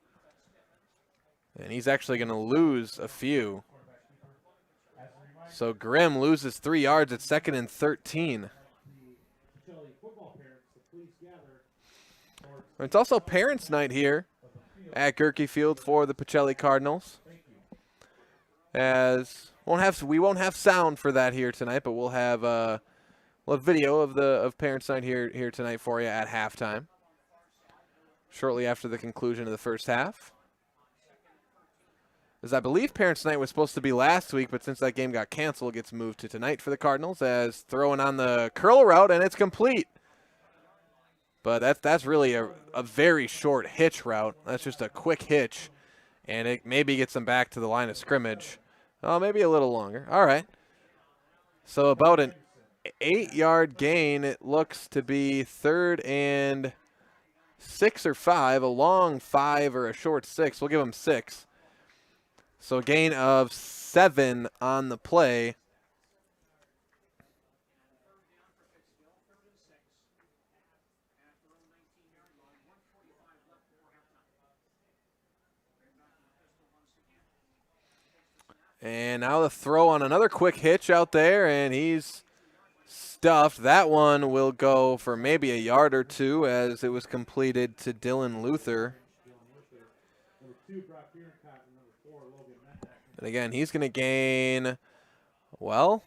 And he's actually going to lose a few. So Grimm loses 3 yards at 2nd and 13. It's also Parents' Night here at Gerke Field for the Pacelli Cardinals. As we won't have sound for that here tonight, but we'll have video of Parents' Night here tonight for you at halftime, shortly after the conclusion of the first half. As I believe Parents' Night was supposed to be last week, but since that game got canceled, it gets moved to tonight for the Cardinals, as throwing on the curl route, and it's complete. But that's really a very short hitch route. That's just a quick hitch, and it maybe gets them back to the line of scrimmage. Oh, maybe a little longer. All right. So about an 8-yard gain. It looks to be 3rd and 6 or 5, a long 5 or a short 6. We'll give them 6. So a gain of 7 on the play. And now the throw on another quick hitch out there, and he's stuffed. That one will go for maybe a yard or 2, as it was completed to Dylan Luther. And again, he's going to gain, well,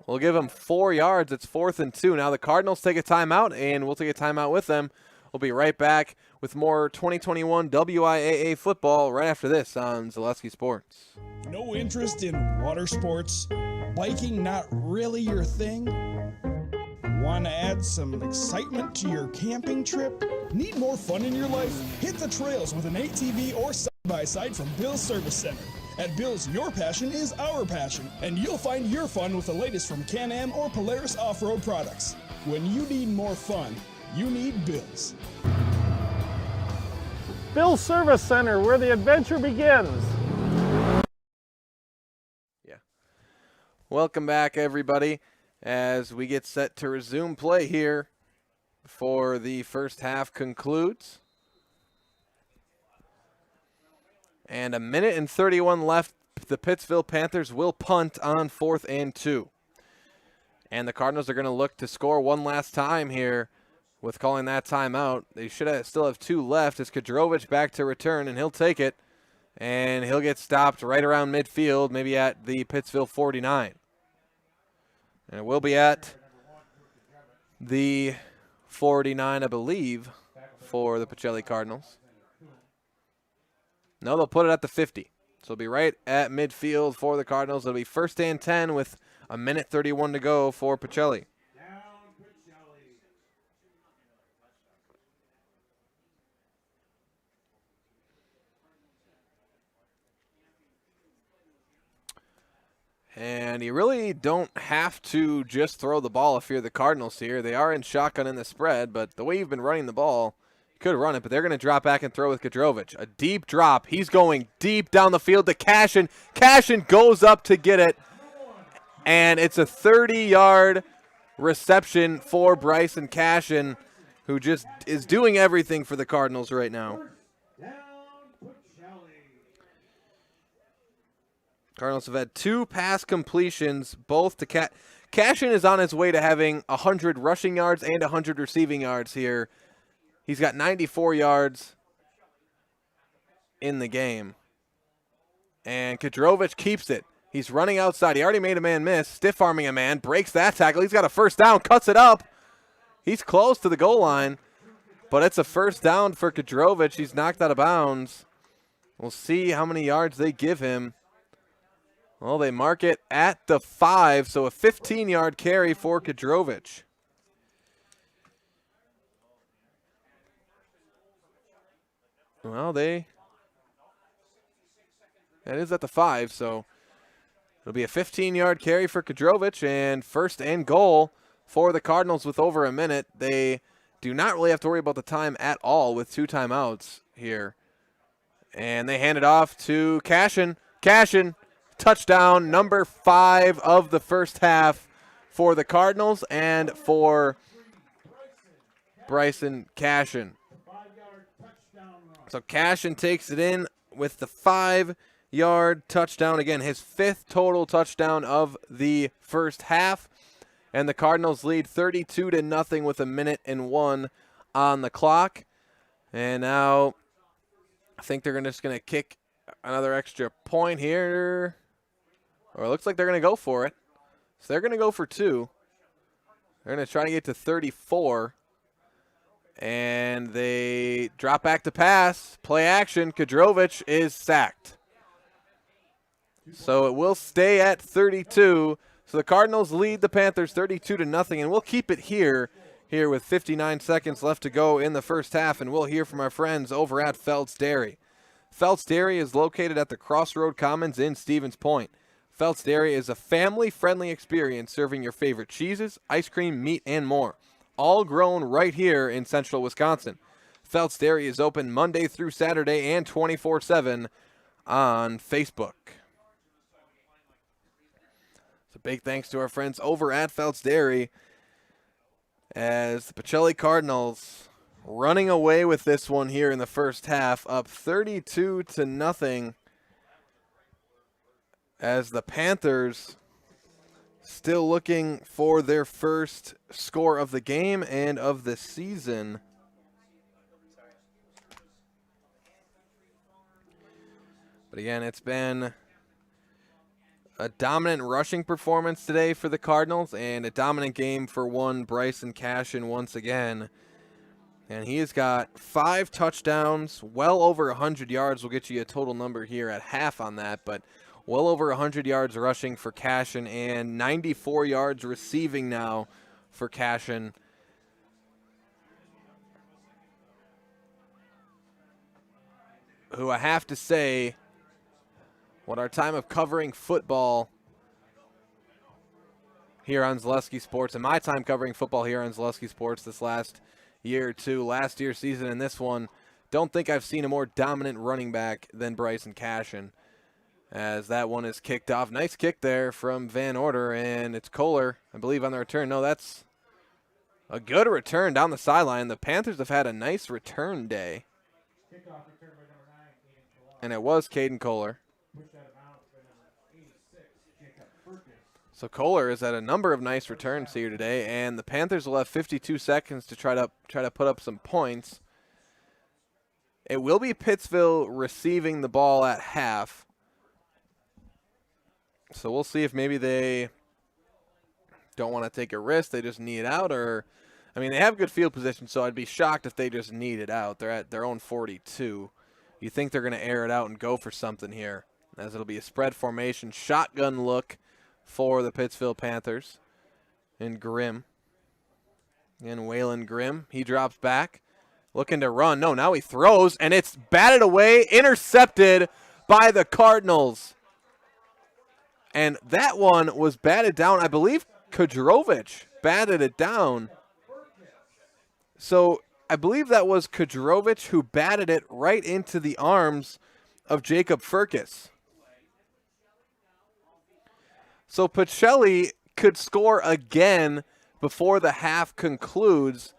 we'll give him 4 yards. It's 4th and 2. Now the Cardinals take a timeout, and we'll take a timeout with them. We'll be right back with more 2021 WIAA football right after this on Zaleski Sports. No interest in water sports? Biking not really your thing? Want to add some excitement to your camping trip? Need more fun in your life? Hit the trails with an ATV or side-by-side from Bill's Service Center. At Bill's, your passion is our passion, and you'll find your fun with the latest from Can-Am or Polaris off-road products. When you need more fun, you need Bill's. Bill's Service Center, where the adventure begins. Yeah. Welcome back, everybody, as we get set to resume play here before the first half concludes. And 1:31 left. The Pittsville Panthers will punt on 4th and 2. And the Cardinals are going to look to score one last time here with calling that timeout. They should still have 2 left. As Kadrovich back to return, and he'll take it. And he'll get stopped right around midfield, maybe at the Pittsville 49. And it will be at the 49, I believe, for the Pacelli Cardinals. No, they'll put it at the 50. So it'll be right at midfield for the Cardinals. It'll be 1st and 10 with a minute 31 to go for Pacelli. And you really don't have to just throw the ball if you're the Cardinals here. They are in shotgun in the spread, but the way you've been running the ball, you could run it, but they're going to drop back and throw with Kadrovich. A deep drop. He's going deep down the field to Cashion. Cashion goes up to get it, and it's a 30-yard reception for Bryson Cashion, who just is doing everything for the Cardinals right now. Cardinals have had 2 pass completions, both to Cashion is on his way to having 100 rushing yards and 100 receiving yards here. He's got 94 yards in the game. And Kadrovich keeps it. He's running outside. He already made a man miss, stiff-arming a man, breaks that tackle. He's got a first down, cuts it up. He's close to the goal line, but it's a first down for Kadrovich. He's knocked out of bounds. We'll see how many yards they give him. Well, they mark it at the 5, so a 15-yard carry for Kadrovich. Well, that is at the 5, so it'll be a 15-yard carry for Kadrovich, and 1st and goal for the Cardinals with over a minute. They do not really have to worry about the time at all with 2 timeouts here. And they hand it off to Cashion. Cashion. Touchdown, number 5 of the first half for the Cardinals and for Bryson Cashion. So Cashion takes it in with the 5-yard touchdown. Again, his 5th total touchdown of the first half. And the Cardinals lead 32-0 with a minute and 1 on the clock. And now I think they're just going to kick another extra point here. Or it looks like they're going to go for it. So they're going to go for 2. They're going to try to get to 34. And they drop back to pass. Play action. Kadrovich is sacked. So it will stay at 32. So the Cardinals lead the Panthers 32-0. And we'll keep it here with 59 seconds left to go in the first half. And we'll hear from our friends over at Felt's Dairy. Felt's Dairy is located at the Crossroad Commons in Stevens Point. Felt's Dairy is a family-friendly experience serving your favorite cheeses, ice cream, meat, and more, all grown right here in central Wisconsin. Felt's Dairy is open Monday through Saturday and 24/7 on Facebook. So big thanks to our friends over at Felt's Dairy as the Pacelli Cardinals running away with this one here in the first half, up 32-0. As the Panthers still looking for their first score of the game and of the season. But again, it's been a dominant rushing performance today for the Cardinals and a dominant game for one Bryson Cashion once again. And he has got 5 touchdowns, well over 100 yards. We'll get you a total number here at half on that, but well over 100 yards rushing for Cashion and 94 yards receiving now for Cashion. Who I have to say, what our time of covering football here on Zaleski Sports, and my time covering football here on Zaleski Sports this last year or two, last year's season and this one, don't think I've seen a more dominant running back than Bryson Cashion. As that one is kicked off. Nice kick there from Van Order, and it's Kohler, I believe, on the return. No, that's a good return down the sideline. The Panthers have had a nice return day. And it was Caden Kohler. So Kohler has had a number of nice returns here today, and the Panthers will have 52 seconds to try to put up some points. It will be Pittsville receiving the ball at half. So we'll see if maybe they don't want to take a risk. They just knee it out, or, I mean, they have good field position, so I'd be shocked if they just kneed it out. They're at their own 42. You think they're going to air it out and go for something here, as it'll be a spread formation, shotgun look for the Pittsville Panthers. And Grimm. And Waylon Grimm, he drops back, looking to run. No, now he throws, and it's batted away, intercepted by the Cardinals. And that one was batted down. I believe Kudrovich batted it down. So I believe that was Kudrovich who batted it right into the arms of Jacob Furcus. So Pacelli could score again before the half concludes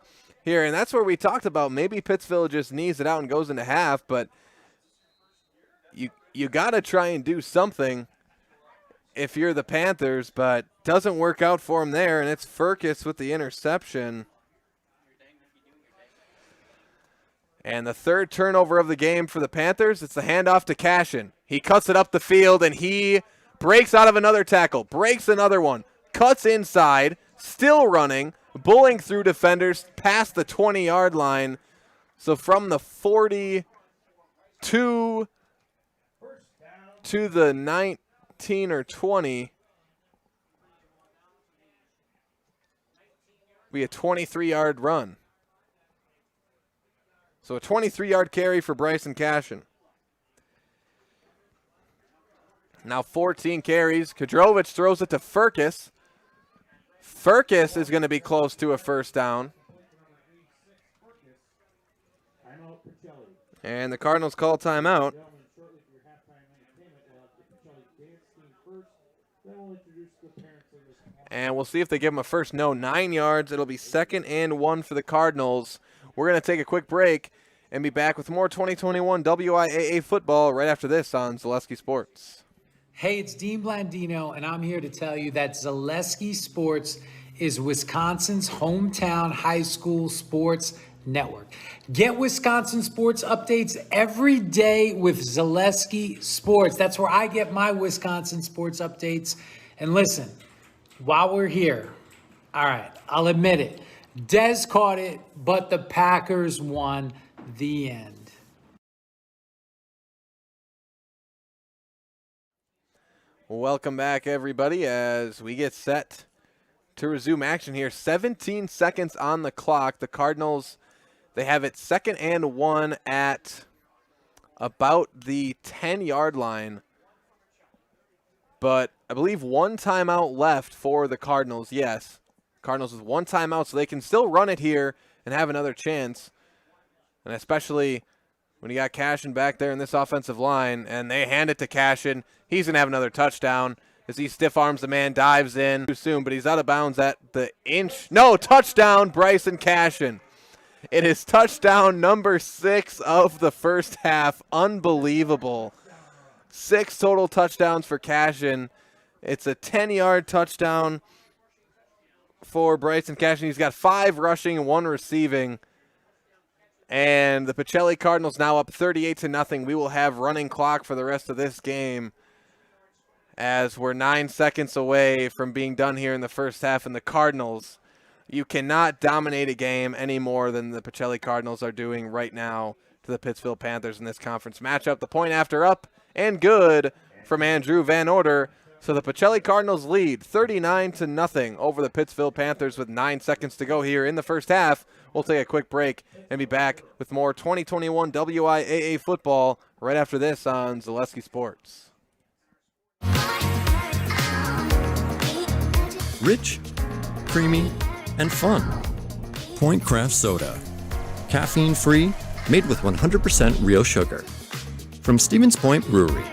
here. And that's where we talked about maybe Pittsville just knees it out and goes into half, but you got to try and do something if you're the Panthers, but doesn't work out for him there, and it's Furcus with the interception. And the third turnover of the game for the Panthers, it's the handoff to Cashion. He cuts it up the field, and he breaks out of another tackle, breaks another one, cuts inside, still running, bullying through defenders past the 20-yard line. So from the 42 to the 19 or 20, be a 23-yard run. So a 23-yard carry for Bryson Cashion. Now 14 carries. Kudrovich throws it to Furcus. Furcus is going to be close to a first down. And the Cardinals call timeout. And we'll see if they give him a first. No, 9 yards. It'll be 2nd and 1 for the Cardinals. We're going to take a quick break and be back with more 2021 WIAA football right after this on Zaleski Sports. Hey, it's Dean Blandino, and I'm here to tell you that Zaleski Sports is Wisconsin's hometown high school sports network. Get Wisconsin sports updates every day with Zaleski Sports. That's where I get my Wisconsin sports updates. And listen, while we're here, all right, I'll admit it. Dez caught it, but the Packers won. The end. Welcome back, everybody, as we get set to resume action here. 17 seconds on the clock. The Cardinals, they have it 2nd and 1 at about the 10-yard line. But I believe one timeout left for the Cardinals. Yes, Cardinals with one timeout, so they can still run it here and have another chance. And especially when you got Cashion back there in this offensive line, and they hand it to Cashion. He's going to have another touchdown as he stiff arms the man, dives in too soon, but he's out of bounds at the inch. No, touchdown, Bryson Cashion. It is touchdown number 6 of the first half. Unbelievable. 6 total touchdowns for Cashion. It's a 10-yard touchdown for Bryson Cashion. He's got 5 rushing and 1 receiving. And the Pacelli Cardinals now up 38-0. We will have running clock for the rest of this game as we're 9 seconds away from being done here in the first half. And the Cardinals, you cannot dominate a game any more than the Pacelli Cardinals are doing right now to the Pittsville Panthers in this conference matchup. The point after up and good from Andrew Van Order. So the Pacelli Cardinals lead 39-0 over the Pittsville Panthers with 9 seconds to go here in the first half. We'll take a quick break and be back with more 2021 WIAA football right after this on Zaleski Sports. Rich, creamy, and fun. Point Craft Soda. Caffeine-free, made with 100% real sugar. From Stevens Point Brewery.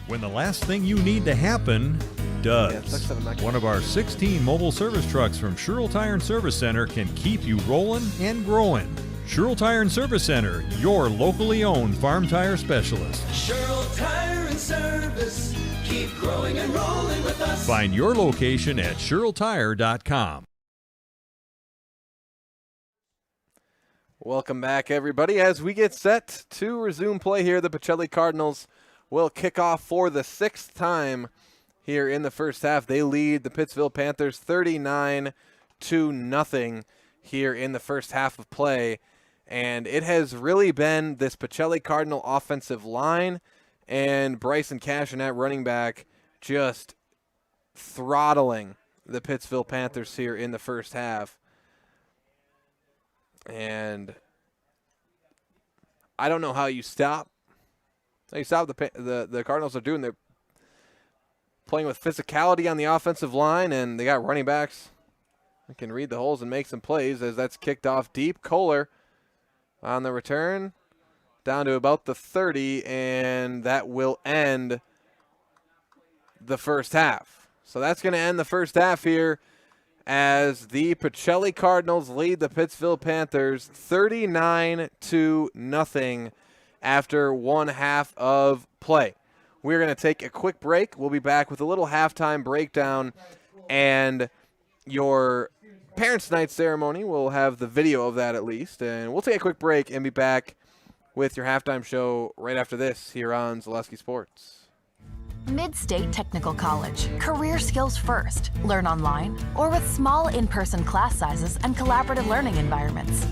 When the last thing you need to happen does. One of our 16 mobile service trucks from Sherrill Tire and Service Center can keep you rolling and growing. Sherrill Tire and Service Center, your locally owned farm tire specialist. Sherrill Tire and Service, keep growing and rolling with us. Find your location at SherrillTire.com. Welcome back, everybody. As we get set to resume play here, the Pacelli Cardinals will kick off for the 6th time here in the first half. They lead the Pittsville Panthers 39-0 here in the first half of play. And it has really been this Pacelli Cardinal offensive line and Bryson Cashion at running back just throttling the Pittsville Panthers here in the first half. And I don't know how you stop. The Cardinals are doing. They're playing with physicality on the offensive line, and they got running backs that can read the holes and make some plays as that's kicked off deep. Kohler on the return down to about the 30, and that will end the first half. So that's going to end the first half here as the Pacelli Cardinals lead the Pittsville Panthers 39-0 after one half of play. We're going to take a quick break. We'll be back with a little halftime breakdown and your Parents' Night ceremony. We'll have the video of that at least. And we'll take a quick break and be back with your halftime show right after this here on Zaleski Sports. Mid-State Technical College. Career skills first. Learn online or with small in-person class sizes and collaborative learning environments.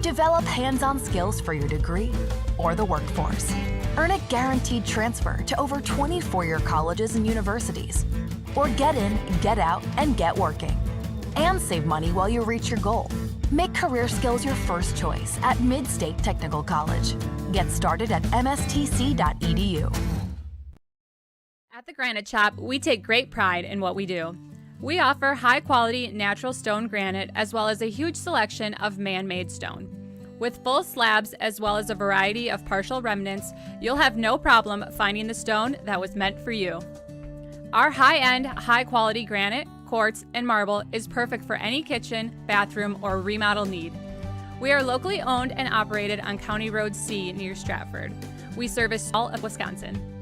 Develop hands-on skills for your degree or the workforce. Earn a guaranteed transfer to over 20 four-year colleges and universities. Or get in, get out, and get working. And save money while you reach your goal. Make career skills your first choice at Mid-State Technical College. Get started at mstc.edu. At the Granite Shop, we take great pride in what we do. We offer high-quality natural stone granite as well as a huge selection of man-made stone. With full slabs as well as a variety of partial remnants, you'll have no problem finding the stone that was meant for you. Our high-end, high-quality granite, quartz, and marble is perfect for any kitchen, bathroom, or remodel need. We are locally owned and operated on County Road C near Stratford. We service all of Wisconsin.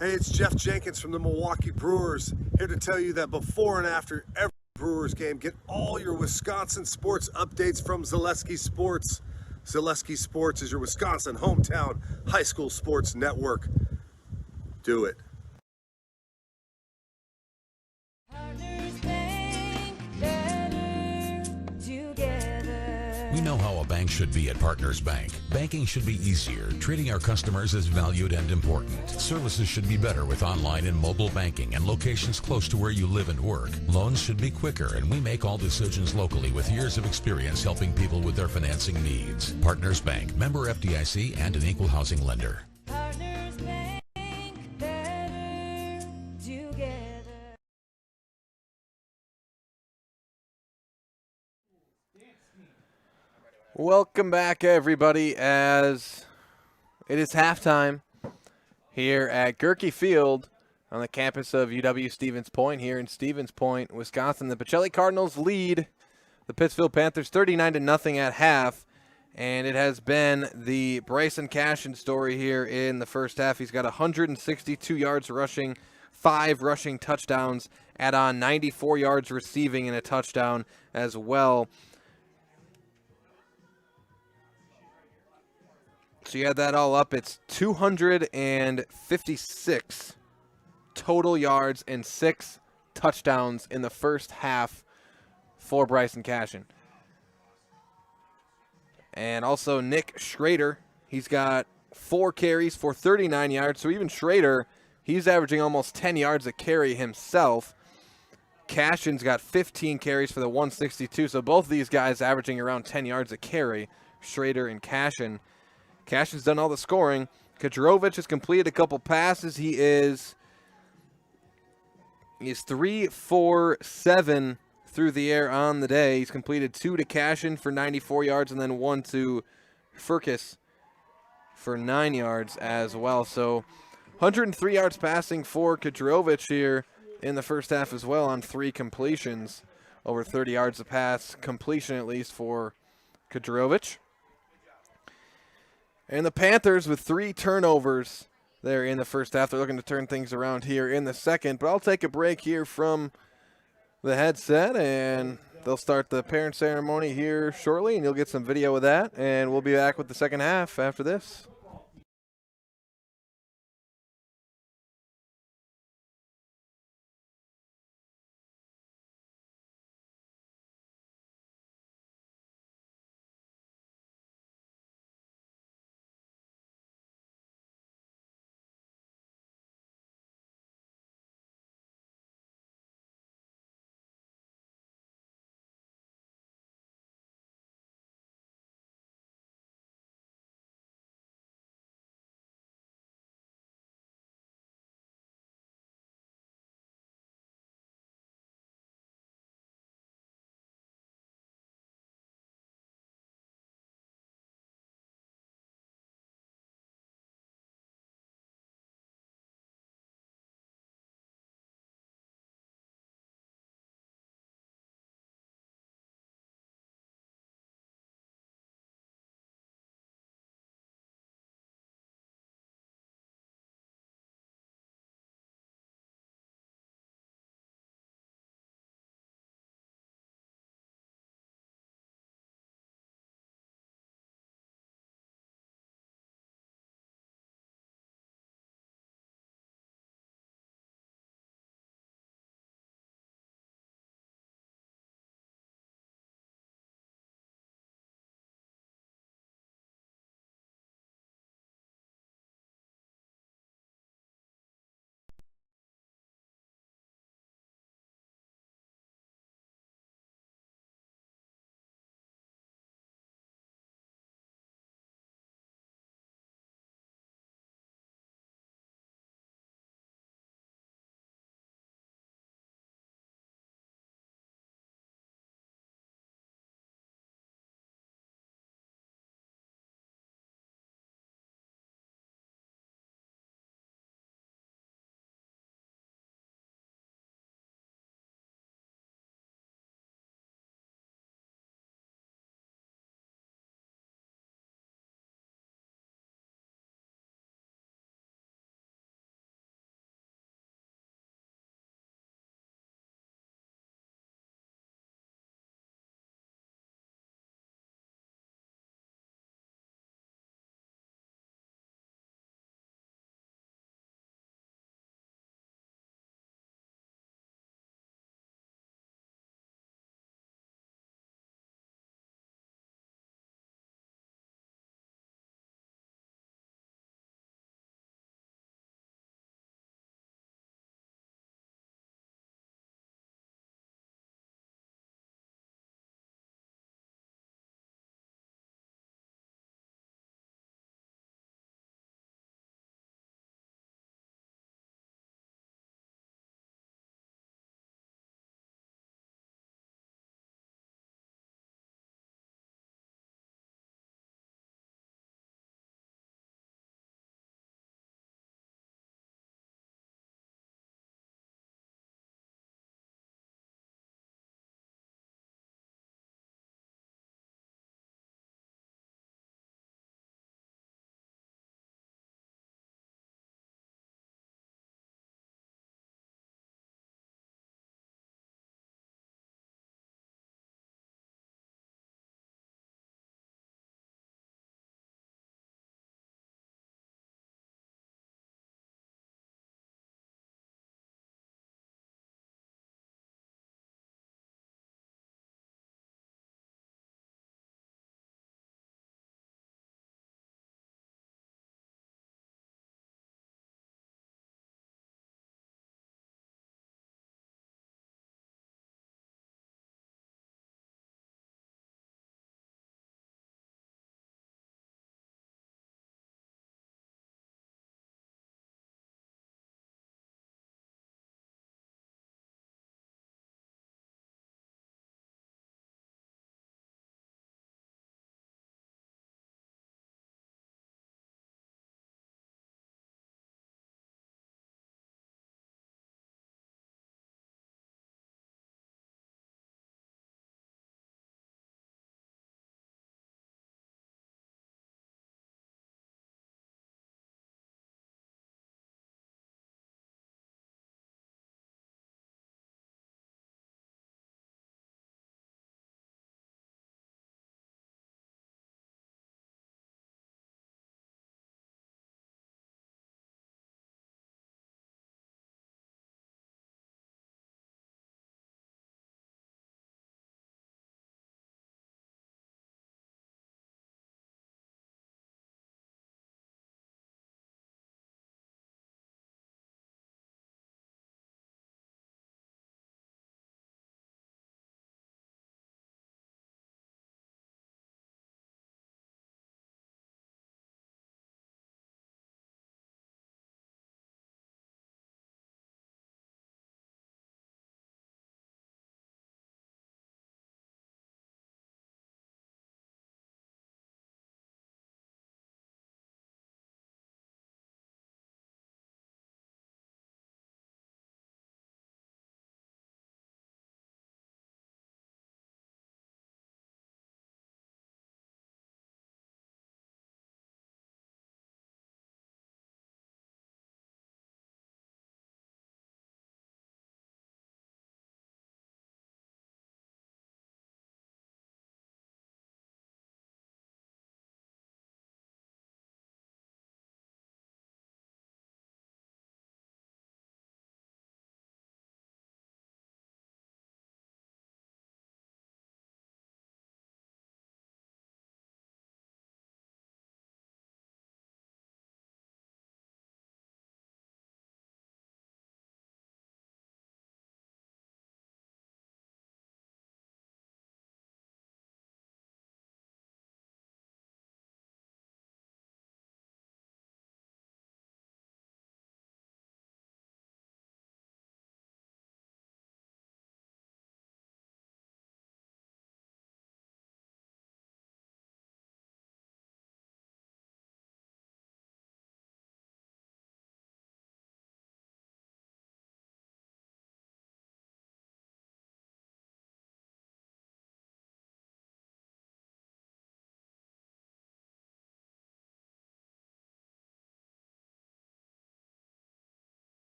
Hey, it's Jeff Jenkins from the Milwaukee Brewers, here to tell you that before and after every Brewers game, get all your Wisconsin sports updates from Zaleski Sports. Zaleski Sports is your Wisconsin hometown high school sports network. Do it. We know how a bank should be at Partners Bank. Banking should be easier. Treating our customers as valued and important. Services should be better with online and mobile banking and locations close to where you live and work. Loans should be quicker, and we make all decisions locally with years of experience helping people with their financing needs. Partners Bank, member FDIC, and an equal housing lender. Welcome back, everybody, as it is halftime here at Gerke Field on the campus of UW Stevens Point here in Stevens Point, Wisconsin. The Pacelli Cardinals lead the Pittsville Panthers 39-0 at half, and it has been the Bryson Cashion story here in the first half. He's got 162 yards rushing, 5 rushing touchdowns, add on 94 yards receiving and a touchdown as well. So you add that all up, it's 256 total yards and 6 touchdowns in the first half for Bryson Cashion. And also Nick Schrader, he's got 4 carries for 39 yards. So even Schrader, he's averaging almost 10 yards a carry himself. Cashion's got 15 carries for the 162. So both of these guys averaging around 10 yards a carry, Schrader and Cashion. Cashion's done all the scoring. Kadrovich has completed a couple passes. He is 3 for 7 through the air on the day. He's completed 2 to Cashion for 94 yards and then 1 to Furkis for 9 yards as well. So 103 yards passing for Kadrovich here in the first half as well on 3 completions. Over 30 yards a pass completion at least for Kadrovich. And the Panthers with 3 turnovers there in the first half. They're looking to turn things around here in the second. But I'll take a break here from the headset, and they'll start the parent ceremony here shortly, and you'll get some video of that, and we'll be back with the second half after this.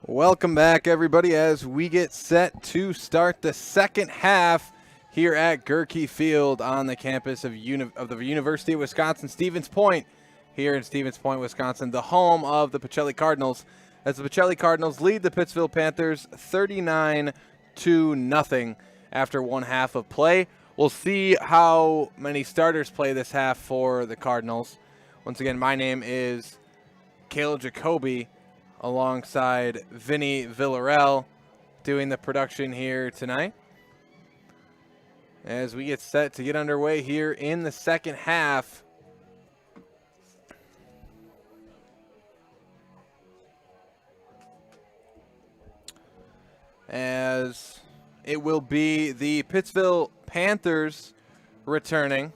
Welcome back, everybody, as we get set to start the second half here at Gerke Field on the campus of the University of Wisconsin-Stevens Point, here in Stevens Point, Wisconsin, the home of the Pacelli Cardinals, as the Pacelli Cardinals lead the Pittsville Panthers 39-0 after one half of play. We'll see how many starters play this half for the Cardinals. Once again, my name is Caleb Jacoby, alongside Vinny Villarell, doing the production here tonight, as we get set to get underway here in the second half. As it will be the Pittsville Panthers returning.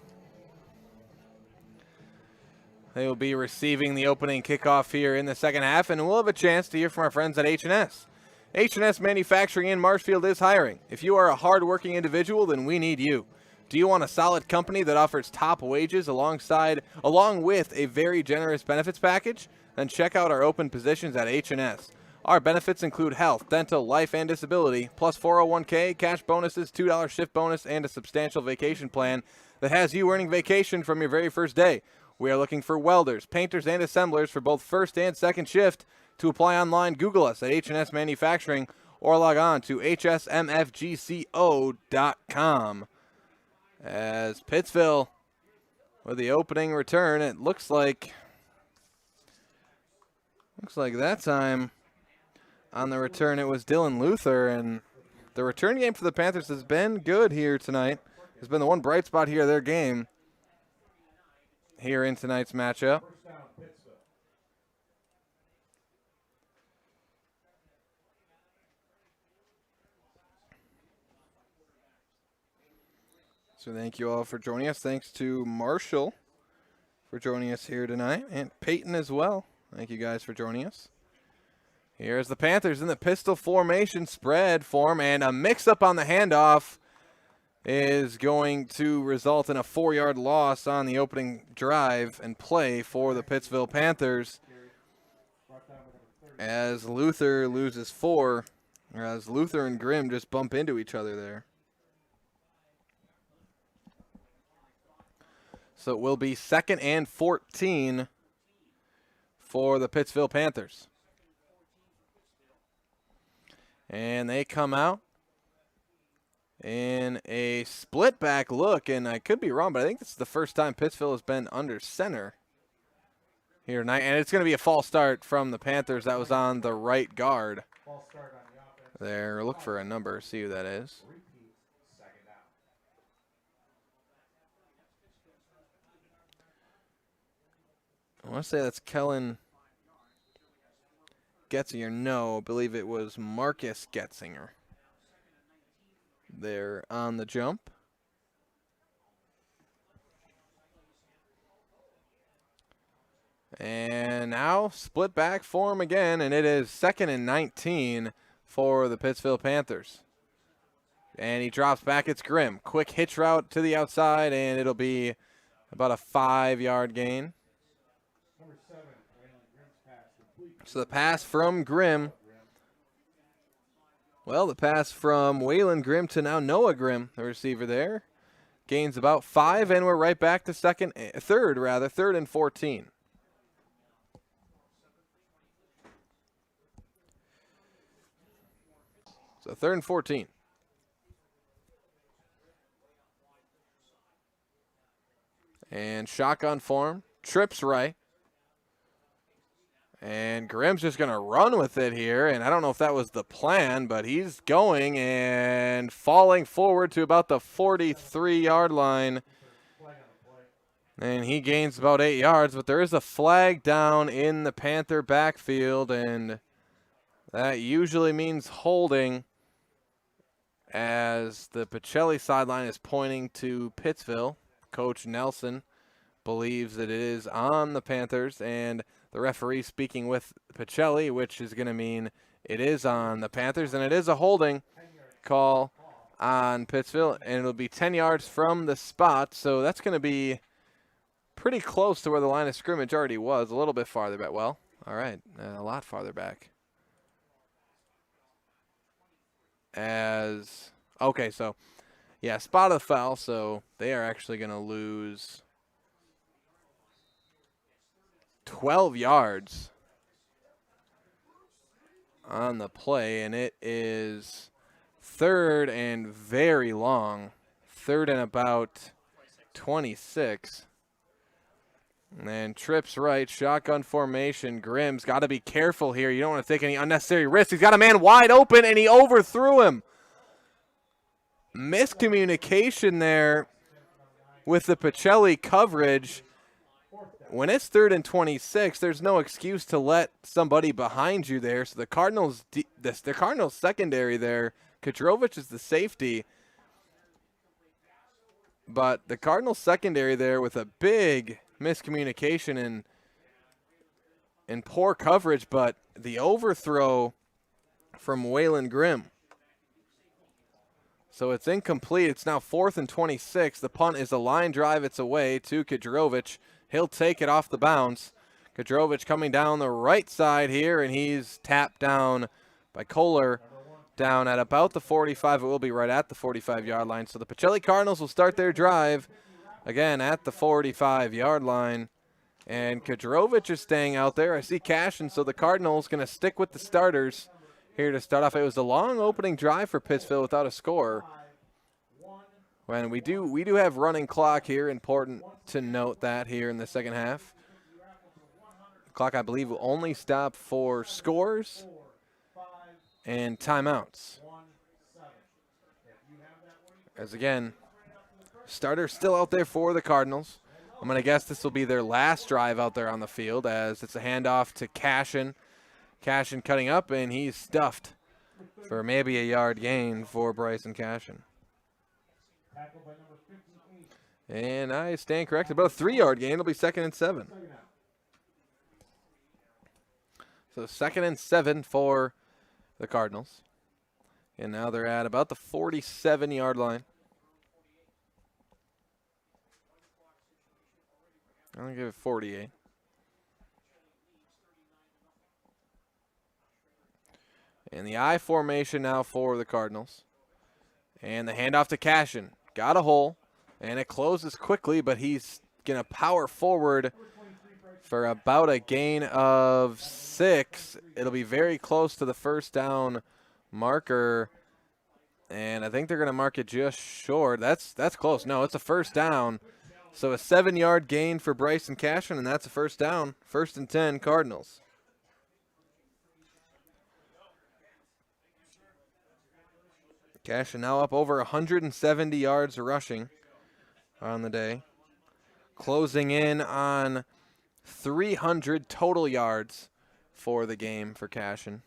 They will be receiving the opening kickoff here in the second half, and we'll have a chance to hear from our friends at H&S. H&S Manufacturing in Marshfield is hiring. If you are a hard-working individual, then we need you. Do you want a solid company that offers top wages along with a very generous benefits package? Then check out our open positions at H&S. Our benefits include health, dental, life, and disability, plus 401k, cash bonuses, $2 shift bonus, and a substantial vacation plan that has you earning vacation from your very first day. We are looking for welders, painters, and assemblers for both first and second shift. To apply online, Google us at H&S Manufacturing or log on to hsmfgco.com. As Pittsville with the opening return, it looks like that time on the return it was Dylan Luther, and the return game for the Panthers has been good here tonight. Has been the one bright spot here of their game here in tonight's matchup. So thank you all for joining us. Thanks to Marshall for joining us here tonight, and Peyton as well. Thank you guys for joining us. Here's the Panthers in the pistol formation, spread form, and a mix-up on the handoff is going to result in a 4-yard loss on the opening drive and play for the Pittsville Panthers, as Luther loses 4, or as Luther and Grimm just bump into each other there. So it will be 2nd and 14 for the Pittsville Panthers. And they come out in a split back look, and I could be wrong, but I think this is the first time Pittsville has been under center here tonight, and it's going to be a false start from the Panthers. That was on the right guard there. Look for a number, see who that is. I want to say that's Kellen Getzinger. No, I believe it was Marcus Getzinger there on the jump. And now split back form again, and it is 2nd and 19 for the Pittsville Panthers. And he drops back. It's Grimm. Quick hitch route to the outside, and it'll be about a 5-yard gain. So the pass from Grimm. Well, the pass from Waylon Grimm to now Noah Grimm, the receiver there. Gains about 5, and we're right back to 3rd and 14. So 3rd and 14. And shotgun form, trips right. And Grimm's just going to run with it here, and I don't know if that was the plan, but he's going and falling forward to about the 43-yard line. And he gains about 8 yards, but there is a flag down in the Panther backfield, and that usually means holding, as the Pacelli sideline is pointing to Pittsville. Coach Nelson believes that it is on the Panthers, and the referee speaking with Pacelli, which is going to mean it is on the Panthers, and it is a holding call on Pittsville, and it'll be 10 yards from the spot, so that's going to be pretty close to where the line of scrimmage already was, a little bit farther back. Well, all right, a lot farther back. Okay, so, yeah, spot of the foul, so they are actually going to lose 12 yards on the play, and it is third and very long. Third and about 26. And then trips right, shotgun formation. Grimm's got to be careful here. You don't want to take any unnecessary risks. He's got a man wide open, and he overthrew him. Miscommunication there with the Pacelli coverage. When it's third and 26, there's no excuse to let somebody behind you there. So the Cardinals secondary there, Kadrovich is the safety. But the Cardinals secondary there with a big miscommunication and poor coverage, but the overthrow from Waylon Grimm. So it's incomplete. It's now 4th and 26. The punt is a line drive. It's away to Kadrovich. He'll take it off the bounce. Kadrovich coming down the right side here, and he's tapped down by Kohler down at about the 45. It will be right at the 45-yard line. So the Pacelli Cardinals will start their drive again at the 45-yard line. And Kadrovich is staying out there. I see Cashion, so the Cardinals going to stick with the starters here to start off. It was a long opening drive for Pittsville without a score. When we do have running clock here, important to note that here in the second half. The clock, I believe, will only stop for scores and timeouts. As again, starter still out there for the Cardinals. I'm going to guess this will be their last drive out there on the field, as it's a handoff to Cashion. Cashion cutting up, and he's stuffed for maybe a yard gain for Bryson Cashion. And I stand corrected. About a 3-yard gain. It'll be 2nd and 7. So 2nd and 7 for the Cardinals. And now they're at about the 47-yard line. I'll give it 48. And the I formation now for the Cardinals. And the handoff to Cashion. Got a hole. And it closes quickly, but he's going to power forward for about a gain of 6. It'll be very close to the first down marker. And I think they're going to mark it just short. That's close. No, it's a first down. So a 7-yard gain for Bryson Cashion, and that's a first down. 1st and 10, Cardinals. Cashion now up over 170 yards rushing on the day. Closing in on 300 total yards for the game for Cashion.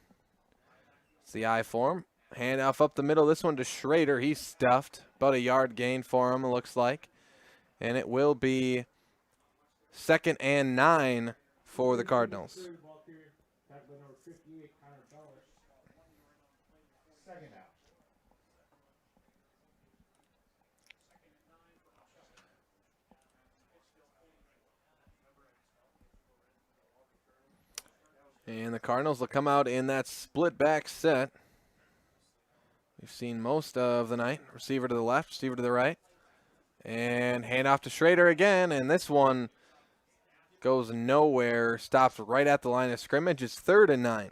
It's the I form. Handoff up the middle. This one to Schrader. He's stuffed. About a yard gain for him, it looks like. And it will be 2nd and 9 for the Cardinals. And the Cardinals will come out in that split back set. We've seen most of the night. Receiver to the left, receiver to the right. And handoff to Schrader again. And this one goes nowhere. Stops right at the line of scrimmage. It's 3rd and 9.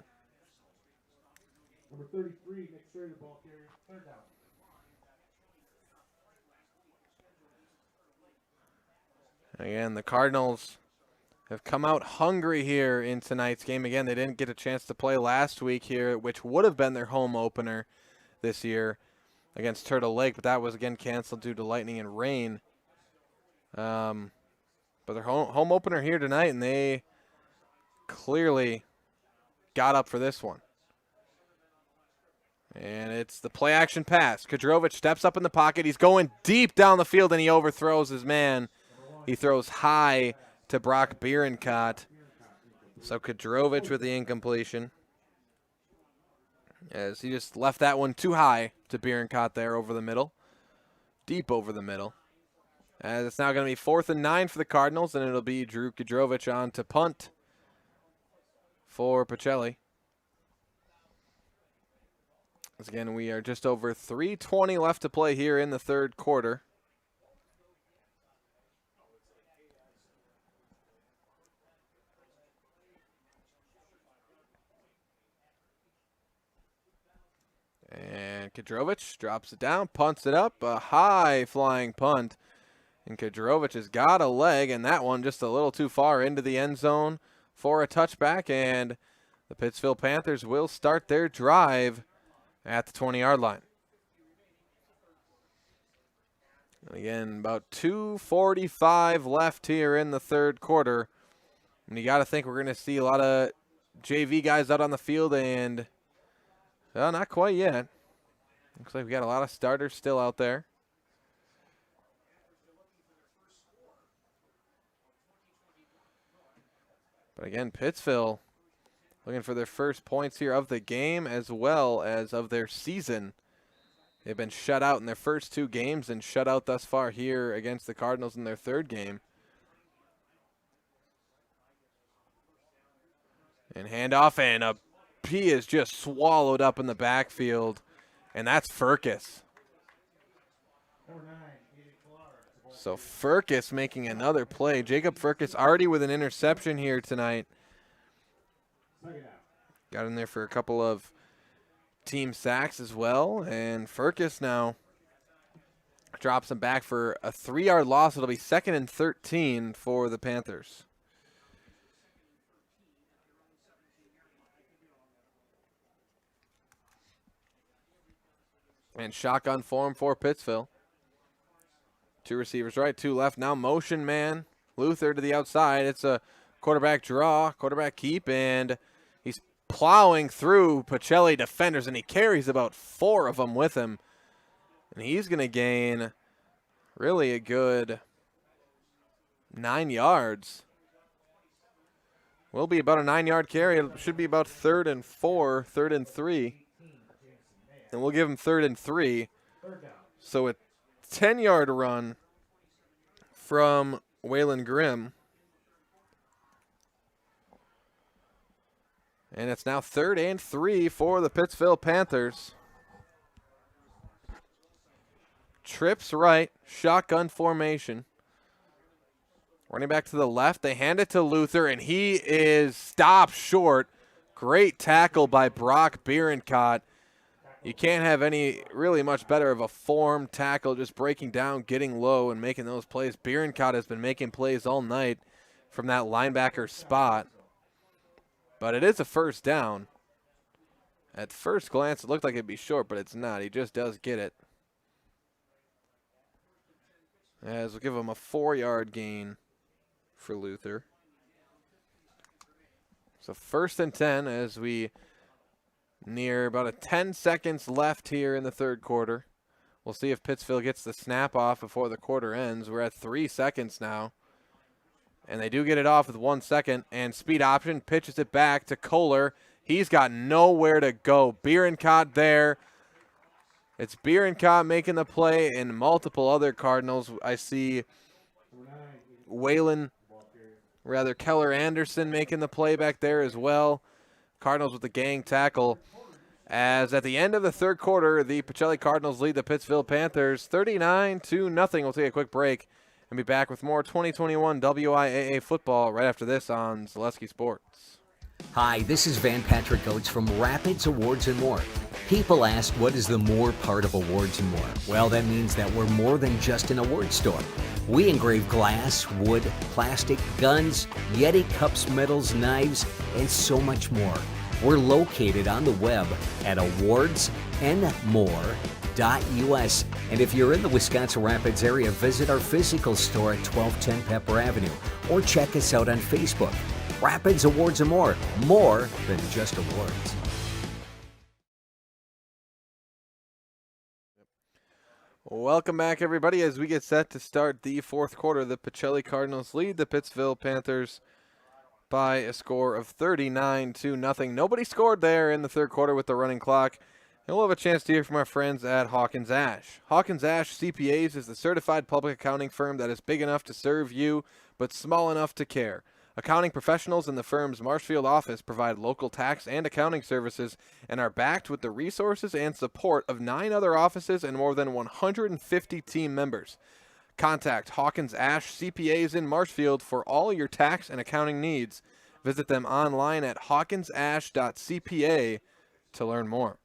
Number 33, Nick Schrader, ball carrier, 3rd down. Again, the Cardinals have come out hungry here in tonight's game. Again, they didn't get a chance to play last week here, which would have been their home opener this year against Turtle Lake, but that was again canceled due to lightning and rain. But their home opener here tonight, and they clearly got up for this one. And it's the play action pass. Kadrovich steps up in the pocket. He's going deep down the field, and he overthrows his man. He throws high to Brock Bierenkott. So Kadrovich with the incompletion, as he just left that one too high to Bierenkott there over the middle. Deep over the middle. As it's now going to be 4th and 9 for the Cardinals, and it'll be Drew Kadrovich on to punt for Pacelli. As again, we are just over 3:20 left to play here in the third quarter. And Kadrovich drops it down, punts it up, a high flying punt. And Kadrovich has got a leg, and that one just a little too far into the end zone for a touchback. And the Pittsville Panthers will start their drive at the 20-yard line. And again, about 2:45 left here in the third quarter. And you got to think we're going to see a lot of JV guys out on the field, and well, not quite yet. Looks like we got a lot of starters still out there. But again, Pittsville looking for their first points here of the game as well as of their season. They've been shut out in their first two games and shut out thus far here against the Cardinals in their third game. And handoff, and he is just swallowed up in the backfield, and that's Furcus. So Furcus making another play. Jacob Furcus already with an interception here tonight. Got in there for a couple of team sacks as well. And Furcus now drops him back for a 3-yard loss. It'll be 2nd and 13 for the Panthers. And shotgun form for Pittsville. 2 receivers right, 2 left. Now motion man. Luther to the outside. It's a quarterback draw, quarterback keep, and he's plowing through Pacelli defenders, and he carries about 4 of them with him. And he's going to gain really a good 9 yards. Will be about a 9-yard carry. It should be about 3rd and 4, 3rd and 3. And we'll give him 3rd and 3. So a 10-yard run from Waylon Grimm. And it's now 3rd and 3 for the Pittsville Panthers. Trips right, shotgun formation. Running back to the left, they hand it to Luther, and he is stopped short. Great tackle by Brock Bierencott. You can't have any really much better of a form tackle, just breaking down, getting low, and making those plays. Bierencott has been making plays all night from that linebacker spot. But it is a first down. At first glance, it looked like it'd be short, but it's not. He just does get it. As we'll give him a 4-yard gain for Luther. So 1st and 10 as we near about 10 seconds left here in the third quarter. We'll see if Pittsville gets the snap off before the quarter ends. We're at 3 seconds now. And they do get it off with 1 second. And speed option pitches it back to Kohler. He's got nowhere to go. Bierencott there. It's Bierencott making the play, and multiple other Cardinals. I see Keller Anderson making the play back there as well. Cardinals with the gang tackle. As at the end of the third quarter, the Pacelli Cardinals lead the Pittsville Panthers 39-0. We'll take a quick break and be back with more 2021 WIAA football right after this on Zaleski Sports. Hi, this is Van Patrick Oates from Rapids Awards and More. People ask, what is the more part of Awards and More? Well, that means that we're more than just an award store. We engrave glass, wood, plastic, guns, Yeti cups, medals, knives, and so much more. We're located on the web at awardsandmore.us. And if you're in the Wisconsin Rapids area, visit our physical store at 1210 Pepper Avenue or check us out on Facebook. Rapids Awards and More than just awards. Welcome back, everybody, as we get set to start the fourth quarter. The Pacelli Cardinals lead the Pittsville Panthers by a score of 39-0. Nobody scored there in the third quarter with the running clock. And we'll have a chance to hear from our friends at Hawkins Ash. Hawkins Ash CPAs is the certified public accounting firm that is big enough to serve you, but small enough to care. Accounting professionals in the firm's Marshfield office provide local tax and accounting services and are backed with the resources and support of 9 other offices and more than 150 team members. Contact Hawkins Ash CPAs in Marshfield for all your tax and accounting needs. Visit them online at hawkinsash.cpa to learn more.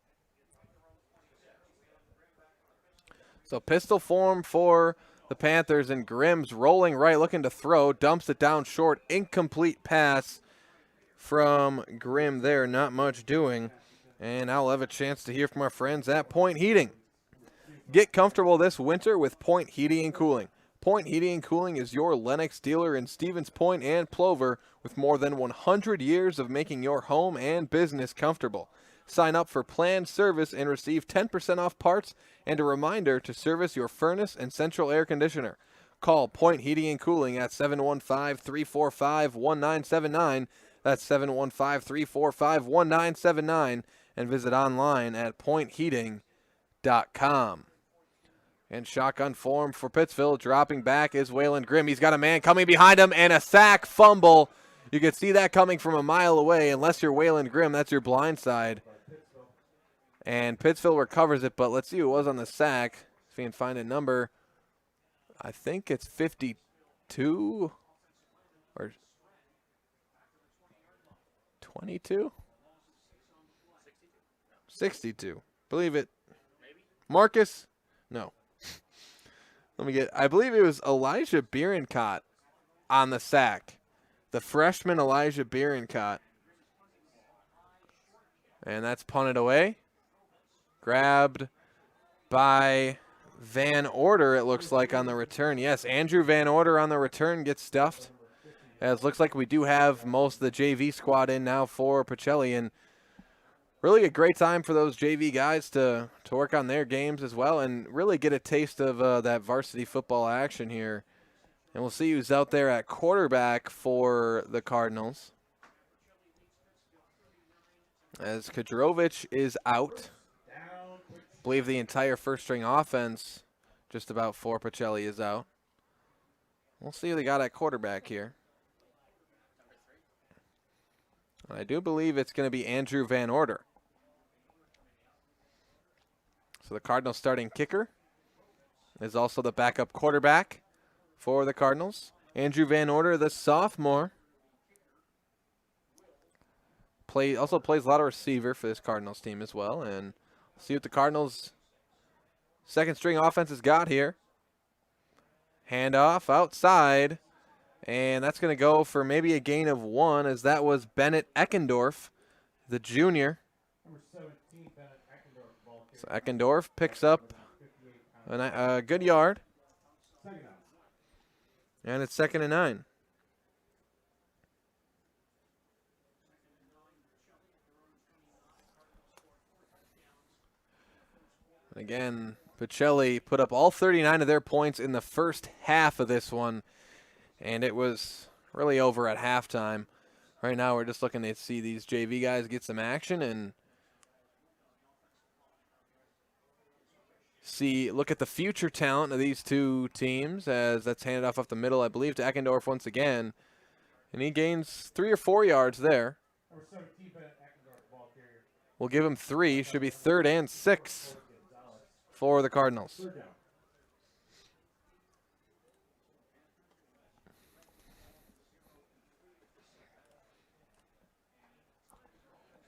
So pistol form for the Panthers, and Grimm's rolling right, looking to throw, dumps it down short, incomplete pass from Grimm there, not much doing. And I'll have a chance to hear from our friends at Point Heating. Get comfortable this winter with Point Heating and Cooling. Point Heating and Cooling is your Lennox dealer in Stevens Point and Plover with more than 100 years of making your home and business comfortable. Sign up for planned service and receive 10% off parts and a reminder to service your furnace and central air conditioner. Call Point Heating and Cooling at 715-345-1979. That's 715-345-1979, and visit online at pointheating.com. And shotgun form for Pittsville. Dropping back is Waylon Grimm. He's got a man coming behind him and a sack fumble. You can see that coming from a mile away. Unless you're Waylon Grimm, that's your blind side. And Pittsville recovers it, but let's see who it was on the sack. If we can find a number. I think it's 52 or 22? 62. Believe it. Marcus? No. I believe it was Elijah Bierencott on the sack. The freshman Elijah Bierencott. And that's punted away. Grabbed by Van Order, it looks like, on the return. Yes, Andrew Van Order on the return gets stuffed. As it looks like we do have most of the JV squad in now for Pacelli, and really a great time for those JV guys to work on their games as well and really get a taste of that varsity football action here. And we'll see who's out there at quarterback for the Cardinals. As Kadrovich is out. I believe the entire first-string offense, just about for Pacelli, is out. We'll see who they got at quarterback here. I do believe it's going to be Andrew Van Order. So the Cardinals starting kicker is also the backup quarterback for the Cardinals. Andrew Van Order, the sophomore. Also plays a lot of receiver for this Cardinals team as well. And see what the Cardinals' second-string offense has got here. Handoff outside. And that's going to go for maybe a gain of 1, as that was Bennett Eckendorf, the junior. So Eckendorf picks up a good yard. And it's 2nd and 9. Again, Pacelli put up all 39 of their points in the first half of this one, and it was really over at halftime. Right now we're just looking to see these JV guys get some action and look at the future talent of these two teams, as that's handed off the middle, I believe, to Eckendorf once again. And he gains 3 or 4 yards there. We'll give him 3. Should be 3rd and 6 for the Cardinals.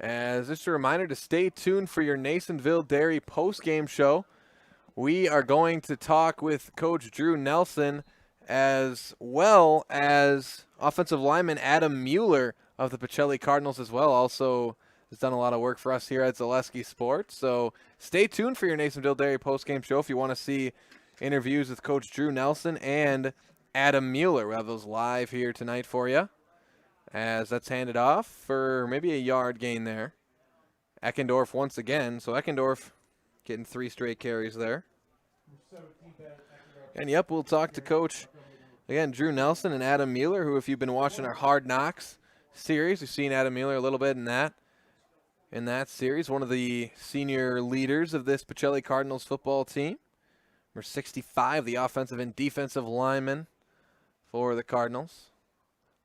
As just a reminder to stay tuned for your Nasonville Dairy post-game show. We are going to talk with Coach Drew Nelson as well as offensive lineman Adam Mueller of the Pacelli Cardinals as well. Also has done a lot of work for us here at Zaleski Sports. So stay tuned for your Nasonville Dairy post-game show if you want to see interviews with Coach Drew Nelson and Adam Mueller. We'll have those live here tonight for you, as that's handed off for maybe a yard gain there. Eckendorf once again. So Eckendorf getting 3 straight carries there. And yep, we'll talk to Coach, again, Drew Nelson and Adam Mueller, who, if you've been watching our Hard Knocks series, you've seen Adam Mueller a little bit in that series. One of the senior leaders of this Pacelli Cardinals football team. Number 65, the offensive and defensive lineman for the Cardinals.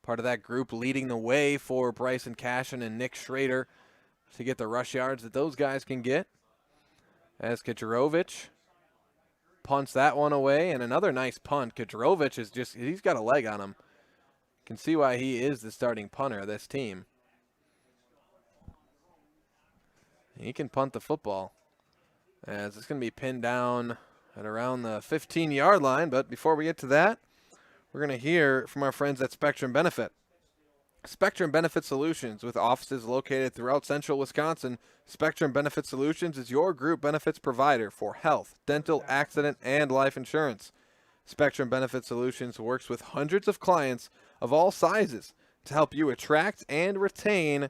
Part of that group leading the way for Bryson Cashion and Nick Schrader to get the rush yards that those guys can get. As Kajarovic punts that one away, and another nice punt. Kajarovic is just, he's got a leg on him. Can see why he is the starting punter of this team. He can punt the football, as it's going to be pinned down at around the 15-yard line. But before we get to that, we're going to hear from our friends at Spectrum Benefit. Spectrum Benefit Solutions, with offices located throughout central Wisconsin. Spectrum Benefit Solutions is your group benefits provider for health, dental, accident, and life insurance. Spectrum Benefit Solutions works with hundreds of clients of all sizes to help you attract and retain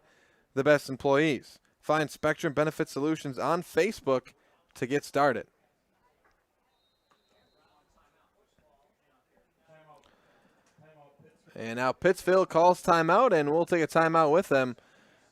the best employees. Find Spectrum Benefit Solutions on Facebook to get started. And now Pittsville calls timeout, and we'll take a timeout with them.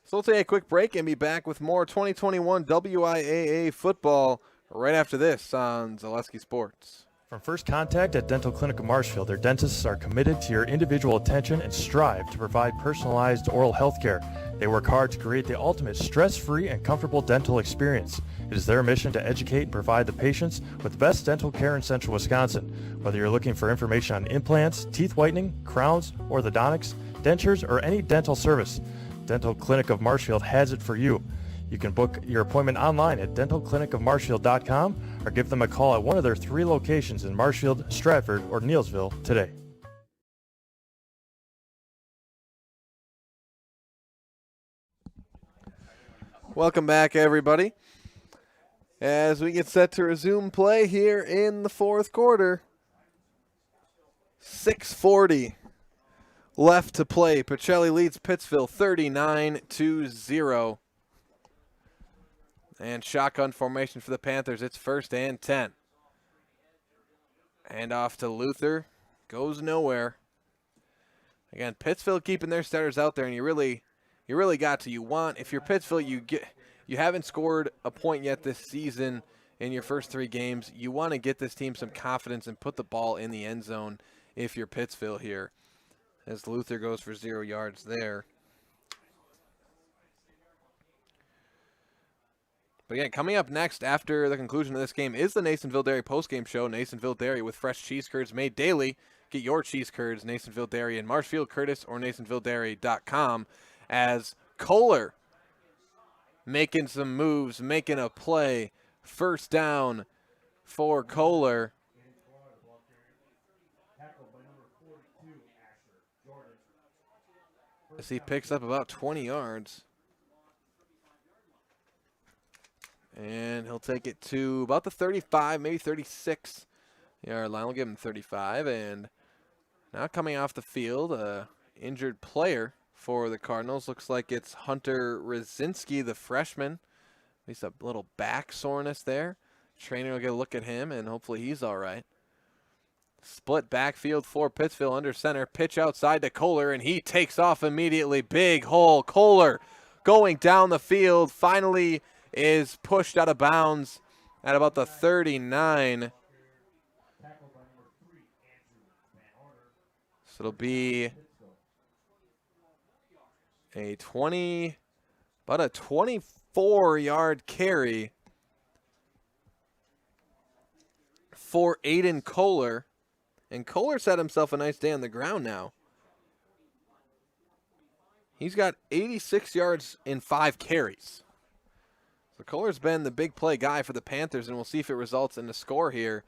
So we'll take a quick break and be back with more 2021 WIAA football right after this on Zaleski Sports. From first contact at Dental Clinic of Marshfield, their dentists are committed to your individual attention and strive to provide personalized oral health care. They work hard to create the ultimate stress-free and comfortable dental experience. It is their mission to educate and provide the patients with the best dental care in central Wisconsin. Whether you're looking for information on implants, teeth whitening, crowns, orthodontics, dentures, or any dental service, Dental Clinic of Marshfield has it for you. You can book your appointment online at dentalclinicofmarshfield.com or give them a call at one of their 3 locations in Marshfield, Stratford, or Neillsville today. Welcome back, everybody. As we get set to resume play here in the fourth quarter. 6:40 left to play. Pacelli leads Pittsville 39-0. And shotgun formation for the Panthers. It's 1st and 10. And off to Luther. Goes nowhere. Again, Pittsville keeping their starters out there, and you really got to. You want, if you're Pittsville, you haven't scored a point yet this season in your first 3 games. You want to get this team some confidence and put the ball in the end zone if you're Pittsville here. As Luther goes for 0 yards there. But again, coming up next after the conclusion of this game is the Nasonville Dairy postgame show. Nasonville Dairy with fresh cheese curds made daily. Get your cheese curds, Nasonville Dairy in Marshfield, Curtis, or NasonvilleDairy.com. As Kohler making some moves, making a play. 1st down for Kohler. As he picks up about 20 yards. And he'll take it to about the 35, maybe 36-yard line. We'll give him 35. And now coming off the field, a injured player for the Cardinals. Looks like it's Hunter Rosinski, the freshman. At least a little back soreness there. Trainer will get a look at him, and hopefully he's all right. Split backfield for Pittsville under center. Pitch outside to Kohler, and he takes off immediately. Big hole. Kohler going down the field. Finally is pushed out of bounds at about the 39. So it'll be about a 24-yard carry for Aiden Kohler. And Kohler's had himself a nice day on the ground now. He's got 86 yards in 5 carries. So Kohler's been the big play guy for the Panthers, and we'll see if it results in a score here.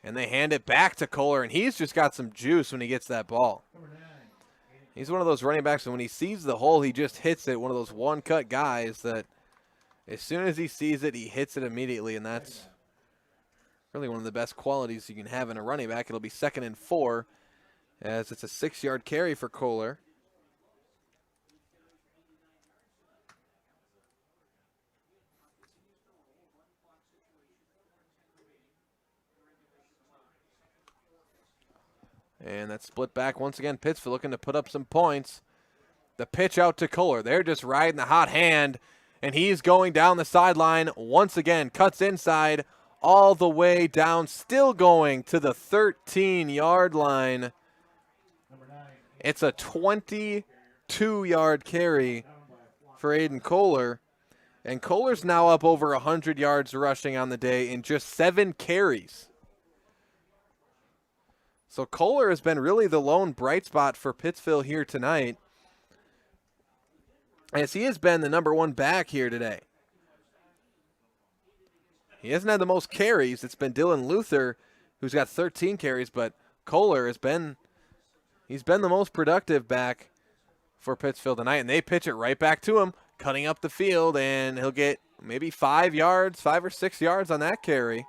And they hand it back to Kohler, and he's just got some juice when he gets that ball. He's one of those running backs, and when he sees the hole, he just hits it. One of those one-cut guys that as soon as he sees it, he hits it immediately, and that's really one of the best qualities you can have in a running back. It'll be 2nd and 4 as it's a 6-yard carry for Kohler. And that's split back once again. Pittsville looking to put up some points. The pitch out to Kohler. They're just riding the hot hand, and he's going down the sideline once again. Cuts inside all the way down, still going to the 13-yard line. It's a 22-yard carry for Aiden Kohler. And Kohler's now up over 100 yards rushing on the day in just 7 carries. So Kohler has been really the lone bright spot for Pittsville here tonight, as he has been the #1 back here today. He hasn't had the most carries. It's been Dylan Luther, who's got 13 carries, but Kohler has been the most productive back for Pittsville tonight, and they pitch it right back to him, cutting up the field, and he'll get maybe 5 or 6 yards on that carry.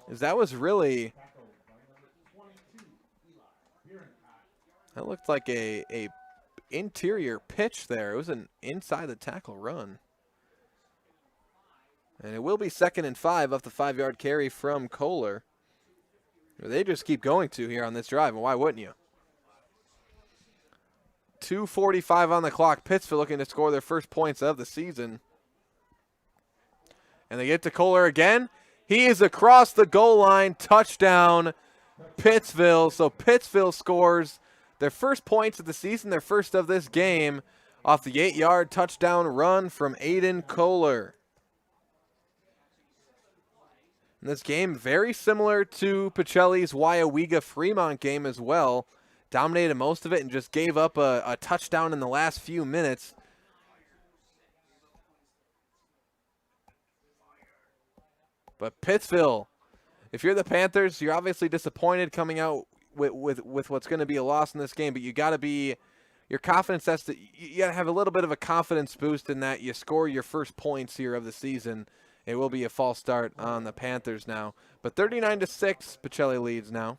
As that was really, that looked like a interior pitch there. It was an inside the tackle run. And it will be 2nd and 5 off the 5-yard carry from Kohler. They just keep going to here on this drive, and why wouldn't you? 2:45 on the clock. Pittsville looking to score their first points of the season. And they get to Kohler again. He is across the goal line. Touchdown, Pittsville. So Pittsville scores their first points of the season, their first of this game, off the 8-yard touchdown run from Aiden Kohler. And this game, very similar to Pacelli's WIAA Fremont game as well. Dominated most of it and just gave up a touchdown in the last few minutes. But Pittsville, if you're the Panthers, you're obviously disappointed coming out with what's going to be a loss in this game, but you got to be, your confidence, you got to have a little bit of a confidence boost in that you score your first points here of the season. It will be a false start on the Panthers now. But 39-6, Pacelli leads now.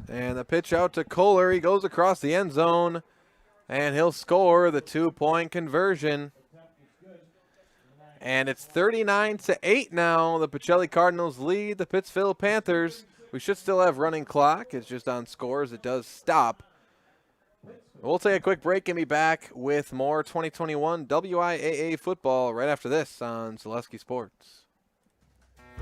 And the pitch out to Kohler. He goes across the end zone, and he'll score the 2-point conversion. And it's 39-8 now. The Pacelli Cardinals lead the Pittsville Panthers. We should still have running clock. It's just on scores. It does stop. We'll take a quick break and be back with more 2021 WIAA football right after this on Zaleski Sports.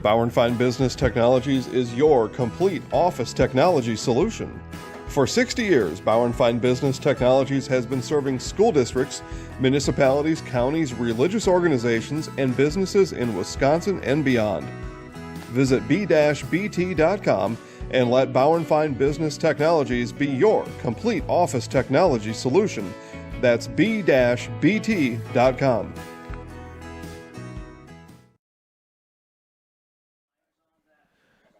Bauer & Fine Business Technologies is your complete office technology solution. For 60 years, Bauer & Fine Business Technologies has been serving school districts, municipalities, counties, religious organizations, and businesses in Wisconsin and beyond. Visit b-bt.com and let Bauer & Fine Business Technologies be your complete office technology solution. That's b-bt.com.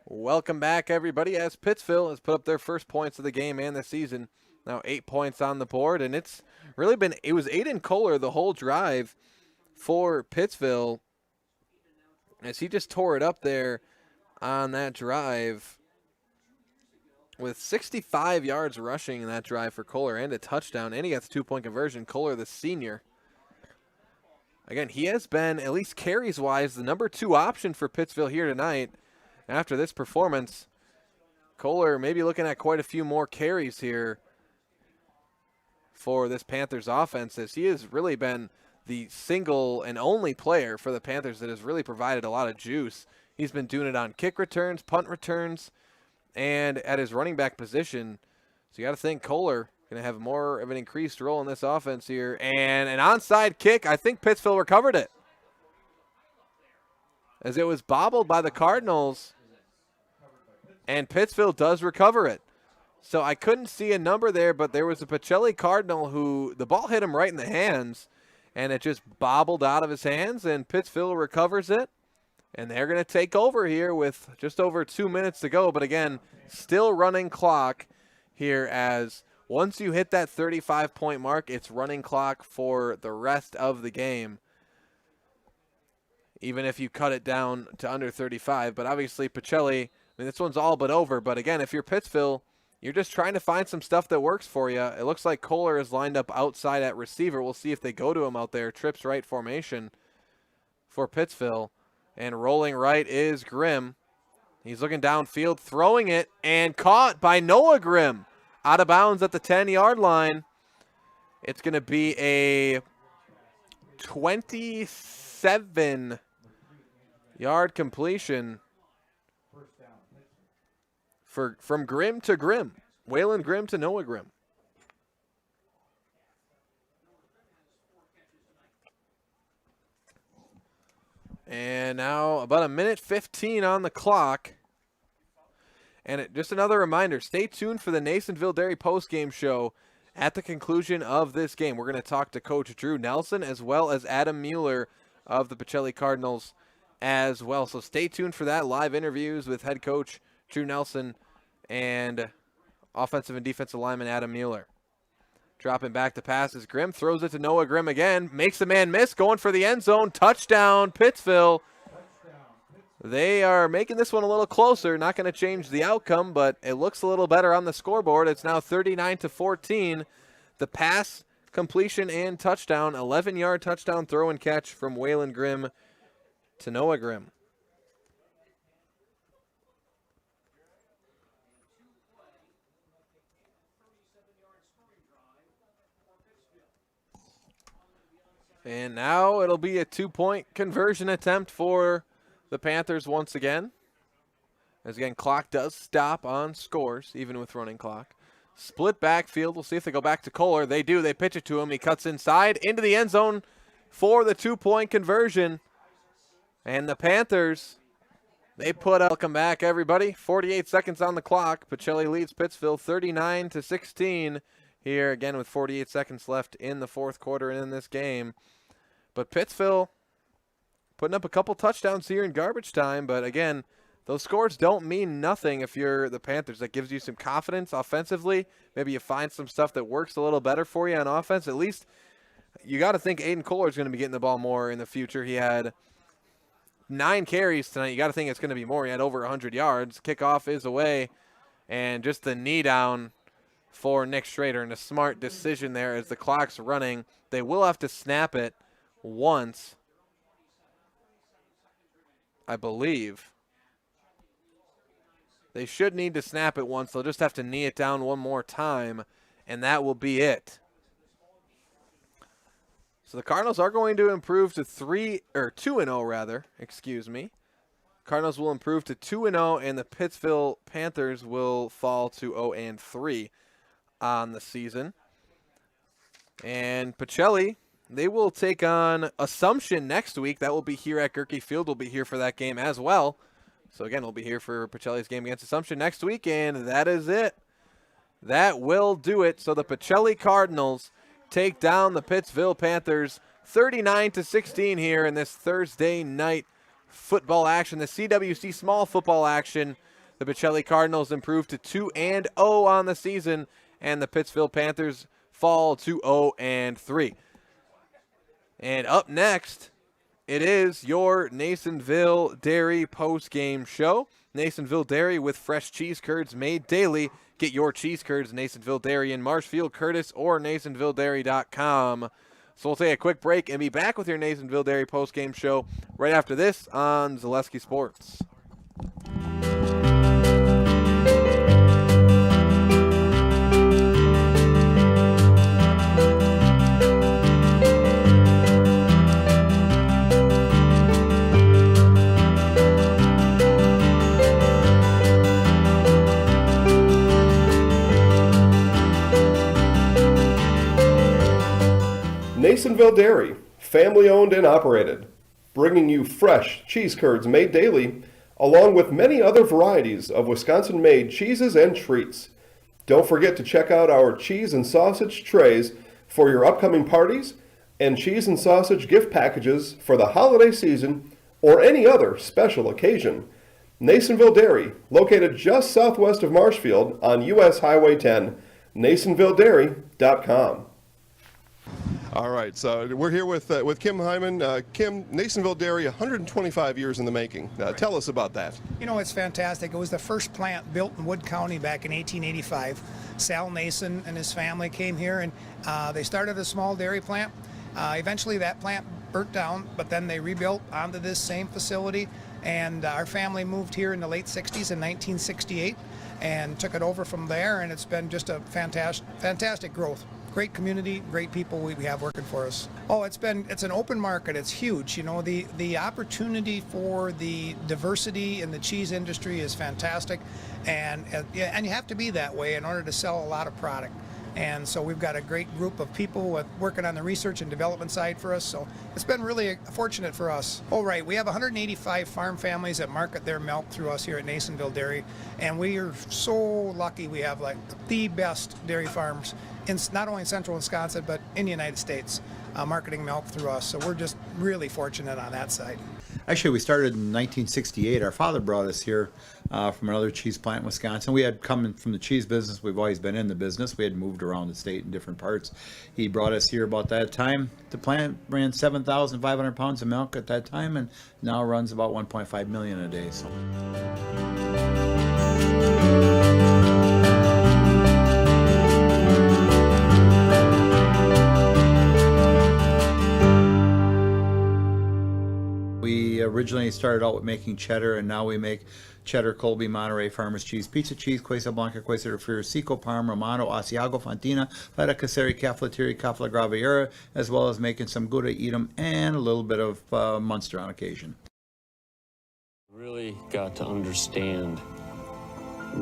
Welcome back, everybody, as Pittsville has put up their first points of the game and the season. Now 8 points on the board, and it's really been, it was Aiden Kohler the whole drive for Pittsville, as he just tore it up there on that drive with 65 yards rushing in that drive for Kohler and a touchdown, and he got the 2-point conversion. Kohler, the senior. Again, he has been, at least carries-wise, the #2 option for Pittsville here tonight. After this performance, Kohler may be looking at quite a few more carries here for this Panthers offense, as he has really been the single and only player for the Panthers that has really provided a lot of juice. He's been doing it on kick returns, punt returns, and at his running back position. So you got to think Kohler going to have more of an increased role in this offense here. And an onside kick, I think Pittsville recovered it, as it was bobbled by the Cardinals, and Pittsville does recover it. So I couldn't see a number there, but there was a Pacelli Cardinal who, the ball hit him right in the hands, and it just bobbled out of his hands, and Pittsville recovers it. And they're going to take over here with just over 2 minutes to go. But again, still running clock here, as once you hit that 35-point mark, it's running clock for the rest of the game, even if you cut it down to under 35. But obviously, Pacelli, I mean, this one's all but over. But again, if you're Pittsville, you're just trying to find some stuff that works for you. It looks like Kohler is lined up outside at receiver. We'll see if they go to him out there. Trips right formation for Pittsville. And rolling right is Grimm. He's looking downfield, throwing it, and caught by Noah Grimm. Out of bounds at the 10-yard line. It's going to be a 27-yard completion from Grimm to Grimm. Waylon Grimm to Noah Grimm. And now about a minute 15 on the clock. And just another reminder, stay tuned for the Nasonville Dairy postgame show at the conclusion of this game. We're going to talk to Coach Drew Nelson as well as Adam Mueller of the Pacelli Cardinals as well. So stay tuned for that. Live interviews with head coach Drew Nelson and offensive and defensive lineman Adam Mueller. Dropping back to passes. Grimm throws it to Noah Grimm again. Makes the man miss. Going for the end zone. Touchdown, Pittsville. They are making this one a little closer. Not going to change the outcome, but it looks a little better on the scoreboard. It's now 39-14. The pass, completion, and touchdown. 11-yard touchdown throw and catch from Waylon Grimm to Noah Grimm. And now it'll be a 2-point conversion attempt for the Panthers once again. As again, clock does stop on scores, even with running clock. Split backfield. We'll see if they go back to Kohler. They do. They pitch it to him. He cuts inside into the end zone for the 2-point conversion. And the Panthers, they put out, welcome back, everybody. 48 seconds on the clock. Pacelli leads Pittsville 39-16 here, again, with 48 seconds left in the fourth quarter and in this game. But Pittsville putting up a couple touchdowns here in garbage time. But, again, those scores don't mean nothing if you're the Panthers. That gives you some confidence offensively. Maybe you find some stuff that works a little better for you on offense. At least you got to think Aiden Kohler is going to be getting the ball more in the future. He had 9 carries tonight. You got to think it's going to be more. He had over 100 yards. Kickoff is away. And just the knee down for Nick Schrader. And a smart decision there as the clock's running. They will have to snap it once, I believe. They should need to snap it once. They'll just have to knee it down one more time, and that will be it. So the Cardinals are going to improve to 2-0 rather. Excuse me. Cardinals will improve to 2-0, and the Pittsville Panthers will fall to 0-3 on the season. And Pacelli, they will take on Assumption next week. That will be here at Gerke Field. We'll be here for that game as well. So, again, we'll be here for Pacelli's game against Assumption next week, and that is it. That will do it. So the Pacelli Cardinals take down the Pittsville Panthers 39-16 here in this Thursday night football action, the CWC small football action. The Pacelli Cardinals improve to 2-0 on the season, and the Pittsville Panthers fall to 0-3. And up next, it is your Nasonville Dairy post-game show. Nasonville Dairy with fresh cheese curds made daily. Get your cheese curds, Nasonville Dairy in Marshfield, Curtis, or NasonvilleDairy.com. So we'll take a quick break and be back with your Nasonville Dairy post-game show right after this on Zaleski Sports. Nasonville Dairy, family owned and operated, bringing you fresh cheese curds made daily, along with many other varieties of Wisconsin-made cheeses and treats. Don't forget to check out our cheese and sausage trays for your upcoming parties and cheese and sausage gift packages for the holiday season or any other special occasion. Nasonville Dairy, located just southwest of Marshfield on US Highway 10, NasonvilleDairy.com. All right, so we're here with Kim Hyman. Kim, Nasonville Dairy, 125 years in the making. Tell us about that. You know, it's fantastic. It was the first plant built in Wood County back in 1885. Sal Nason and his family came here, and they started a small dairy plant. Eventually that plant burnt down, but then they rebuilt onto this same facility. And our family moved here in the late 60s in 1968 and took it over from there, and it's been just a fantastic growth. Great community, great people we have working for us. Oh, it's an open market. It's huge. You know, the opportunity for the diversity in the cheese industry is fantastic, and you have to be that way in order to sell a lot of product. And so we've got a great group of people working on the research and development side for us. So it's been really fortunate for us. Oh, right. We have 185 farm families that market their milk through us here at Nasonville Dairy. And we are so lucky we have like the best dairy farms in not only in central Wisconsin, but in the United States, marketing milk through us. So we're just really fortunate on that side. Actually, we started in 1968. Our father brought us here from another cheese plant in Wisconsin. We had come from the cheese business. We've always been in the business. We had moved around the state in different parts. He brought us here about that time. The plant ran 7,500 pounds of milk at that time, and now runs about 1.5 million a day. So. We originally started out with making cheddar, and now we make cheddar, Colby, Monterey, Farmers Cheese, Pizza Cheese, Quesa Blanca, Quesa de Friar, Seco, Parma, Romano, Asiago, Fontina, Feta Caseri, Cafflettieri, Cafla Graviera, as well as making some Gouda, Edam, and a little bit of Munster on occasion. Really got to understand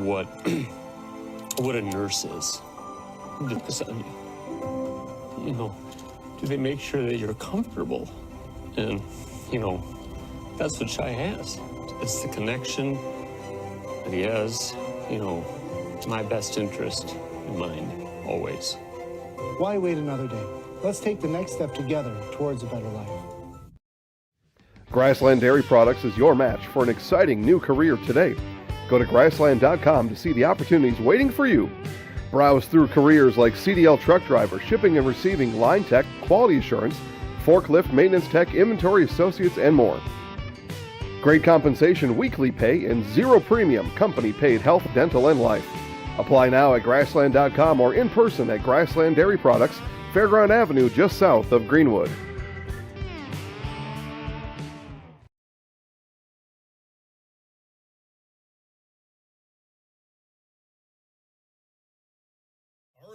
what a nurse is. You know, do they make sure that you're comfortable? And, you know, that's what Shai has. It's the connection that he has, you know, my best interest in mind, always. Why wait another day? Let's take the next step together towards a better life. Grassland Dairy Products is your match for an exciting new career today. Go to grassland.com to see the opportunities waiting for you. Browse through careers like CDL truck driver, shipping and receiving, line tech, quality assurance, forklift, maintenance tech, inventory associates, and more. Great compensation, weekly pay, and zero premium company-paid health, dental, and life. Apply now at grassland.com or in person at Grassland Dairy Products, Fairground Avenue, just south of Greenwood.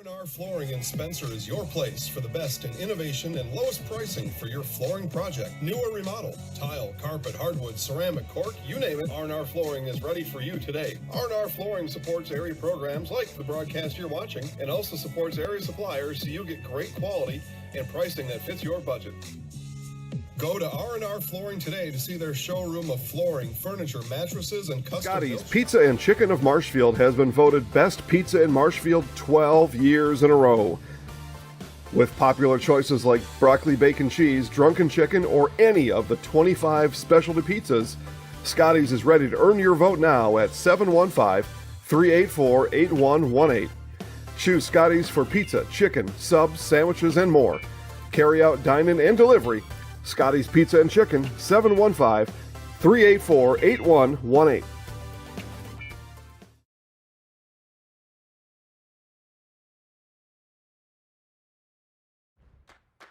R&R Flooring in Spencer is your place for the best in innovation and lowest pricing for your flooring project. New or remodel, tile, carpet, hardwood, ceramic, cork, you name it, R&R Flooring is ready for you today. R&R Flooring supports area programs like the broadcast you're watching and also supports area suppliers so you get great quality and pricing that fits your budget. Go to R&R Flooring today to see their showroom of flooring, furniture, mattresses, and custom Scotty's Pizza and Chicken of Marshfield has been voted Best Pizza in Marshfield 12 years in a row. With popular choices like broccoli, bacon, cheese, drunken chicken, or any of the 25 specialty pizzas, Scotty's is ready to earn your vote now at 715-384-8118. Choose Scotty's for pizza, chicken, subs, sandwiches, and more. Carry out, dine-in, and delivery. Scotty's Pizza and Chicken, 715-384-8118.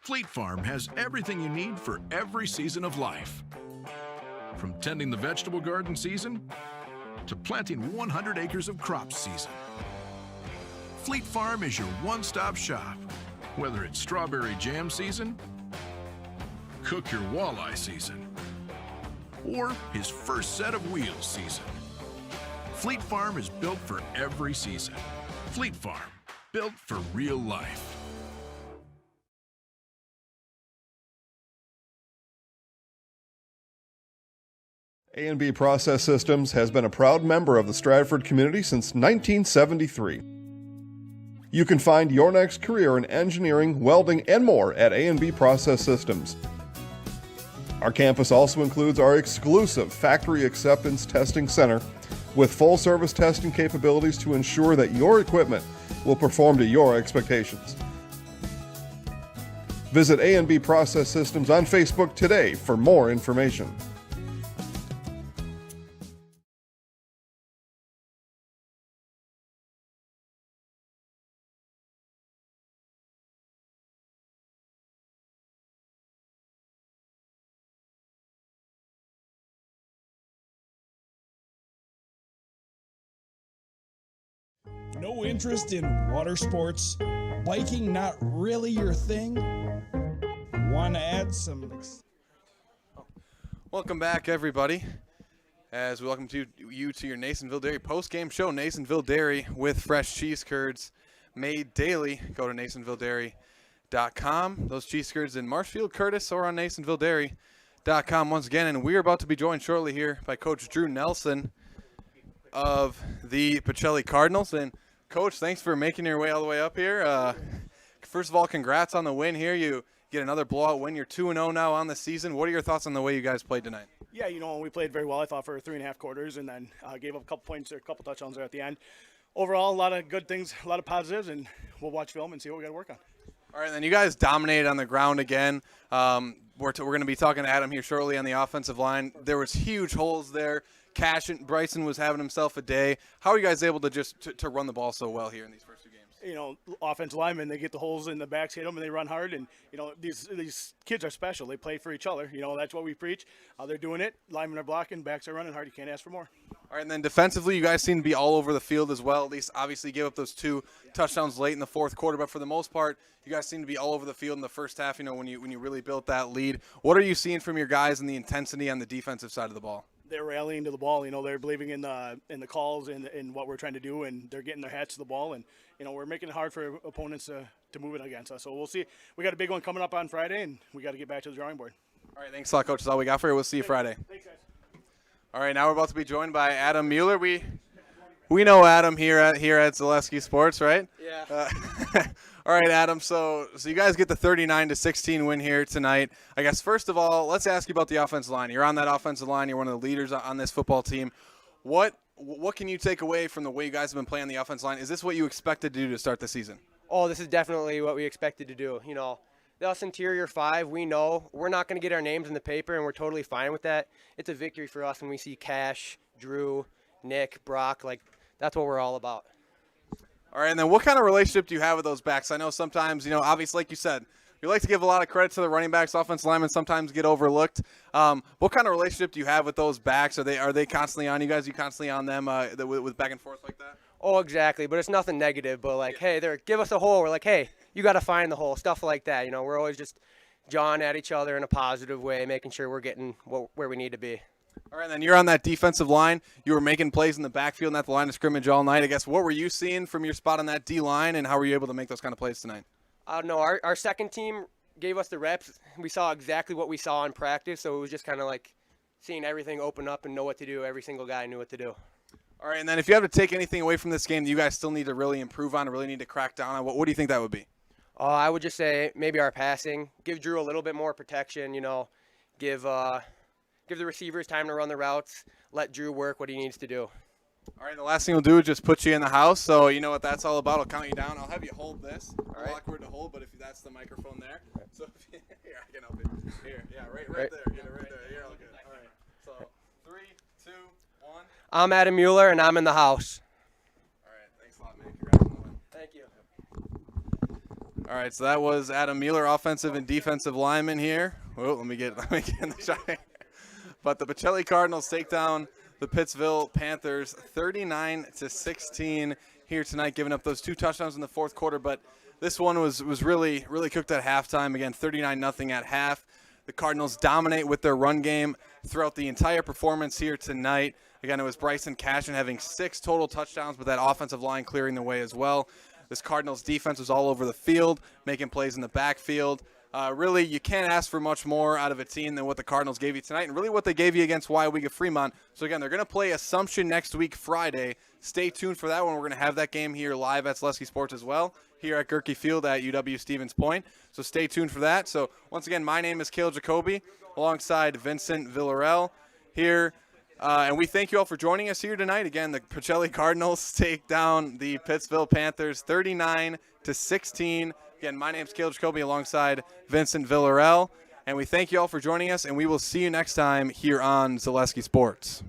Fleet Farm has everything you need for every season of life. From tending the vegetable garden season to planting 100 acres of crop season. Fleet Farm is your one-stop shop, whether it's strawberry jam season, cook your walleye season, or his first set of wheels season. Fleet Farm is built for every season. Fleet Farm, built for real life. A&B Process Systems has been a proud member of the Stratford community since 1973. You can find your next career in engineering, welding, and more at A&B Process Systems. Our campus also includes our exclusive Factory Acceptance Testing Center with full-service testing capabilities to ensure that your equipment will perform to your expectations. Visit A&B Process Systems on Facebook today for more information. No interest in water sports? Biking not really your thing? Want to add some... Welcome back, everybody, as we welcome you to your Nasonville Dairy post-game show. Nasonville Dairy with fresh cheese curds made daily. Go to NasonvilleDairy.com. Those cheese curds in Marshfield, Curtis, or on NasonvilleDairy.com once again. And we're about to be joined shortly here by Coach Drew Nelson of the Pacelli Cardinals. And, Coach, thanks for making your way all the way up here. First of all, congrats on the win here. You get another blowout win. You're 2-0 now on the season. What are your thoughts on the way you guys played tonight? Yeah, we played very well, I thought, for 3.5 quarters, and then gave up a couple points or a couple touchdowns there at the end. Overall, a lot of good things, a lot of positives, and we'll watch film and see what we got to work on. All right, then you guys dominated on the ground again. We're going to be talking to Adam here shortly on the offensive line. There was huge holes there. Bryson was having himself a day. How are you guys able to to run the ball so well here in these first two games? Offensive linemen, they get the holes in the backs, hit them, and they run hard. And, these kids are special. They play for each other. That's what we preach. They're doing it. Linemen are blocking, backs are running hard. You can't ask for more. All right, and then defensively, you guys seem to be all over the field as well. At least, obviously, gave up those 2 touchdowns late in the fourth quarter. But for the most part, you guys seem to be all over the field in the first half, when you really built that lead. What are you seeing from your guys in the intensity on the defensive side of the ball? They're rallying to the ball. They're believing in the calls and in what we're trying to do, and they're getting their hats to the ball. And we're making it hard for opponents to move it against us. So we'll see. We got a big one coming up on Friday, and we got to get back to the drawing board. All right, thanks a lot, Coach. That's all we got for you. We'll see you Friday. Thanks, guys. All right, now we're about to be joined by Adam Mueller. We know Adam here at Zaleski Sports, right? Yeah. All right, Adam. So you guys get the 39-16 win here tonight. I guess first of all, let's ask you about the offensive line. You're on that offensive line. You're one of the leaders on this football team. What can you take away from the way you guys have been playing the offensive line? Is this what you expected to do to start the season? Oh, this is definitely what we expected to do. Us interior 5, we know we're not going to get our names in the paper, and we're totally fine with that. It's a victory for us when we see Cash, Drew, Nick, Brock. That's what we're all about. All right, and then what kind of relationship do you have with those backs? I know sometimes, obviously, like you said, you like to give a lot of credit to the running backs. Offensive linemen sometimes get overlooked. What kind of relationship do you have with those backs? Are they constantly on you guys? Are you constantly on them with back and forth like that? Oh, exactly, but it's nothing negative. But, hey, give us a hole. We're like, hey, you got to find the hole, stuff like that. We're always just jawing at each other in a positive way, making sure we're getting where we need to be. All right, then you're on that defensive line. You were making plays in the backfield and at the line of scrimmage all night. I guess what were you seeing from your spot on that D-line, and how were you able to make those kind of plays tonight? I don't know. Our second team gave us the reps. We saw exactly what we saw in practice, so it was just kind of like seeing everything open up and know what to do. Every single guy knew what to do. All right, and then if you have to take anything away from this game that you guys still need to really improve on, really need to crack down on, what do you think that would be? I would just say maybe our passing. Give Drew a little bit more protection, give the receivers time to run the routes, let Drew work what he needs to do. All right, the last thing we'll do is just put you in the house, so you know what that's all about. I'll count you down. I'll have you hold this. All right. Awkward to hold, but if that's the microphone there. So here, I can help you. Here, yeah, right there. Get it right there. You're all good. All right. So 3, 2, 1. I'm Adam Mueller, and I'm in the house. All right, thanks a lot, man. Congrats on the win. Thank you. All right, so that was Adam Mueller, offensive and defensive lineman here. Whoa, let me get in the shot. But the Pacelli Cardinals take down the Pittsville Panthers 39-16 here tonight, giving up those 2 touchdowns in the fourth quarter. But this one was really cooked at halftime. Again, 39-0 at half. The Cardinals dominate with their run game throughout the entire performance here tonight. Again, it was Bryson Cashion having 6 total touchdowns, but that offensive line clearing the way as well. This Cardinals defense was all over the field, making plays in the backfield. Really, you can't ask for much more out of a team than what the Cardinals gave you tonight, and really what they gave you against WIAA Fremont. So, again, they're going to play Assumption next week, Friday. Stay tuned for that one. We're going to have that game here live at Zaleski Sports as well, here at Gerke Field at UW-Stevens Point. So stay tuned for that. So, once again, my name is Cale Jacoby, alongside Vincent Villarreal here. And we thank you all for joining us here tonight. Again, the Pacelli Cardinals take down the Pittsville Panthers 39-16. Again, my name is Cale Jacoby alongside Vincent Villarreal. And we thank you all for joining us, and we will see you next time here on Zaleski Sports.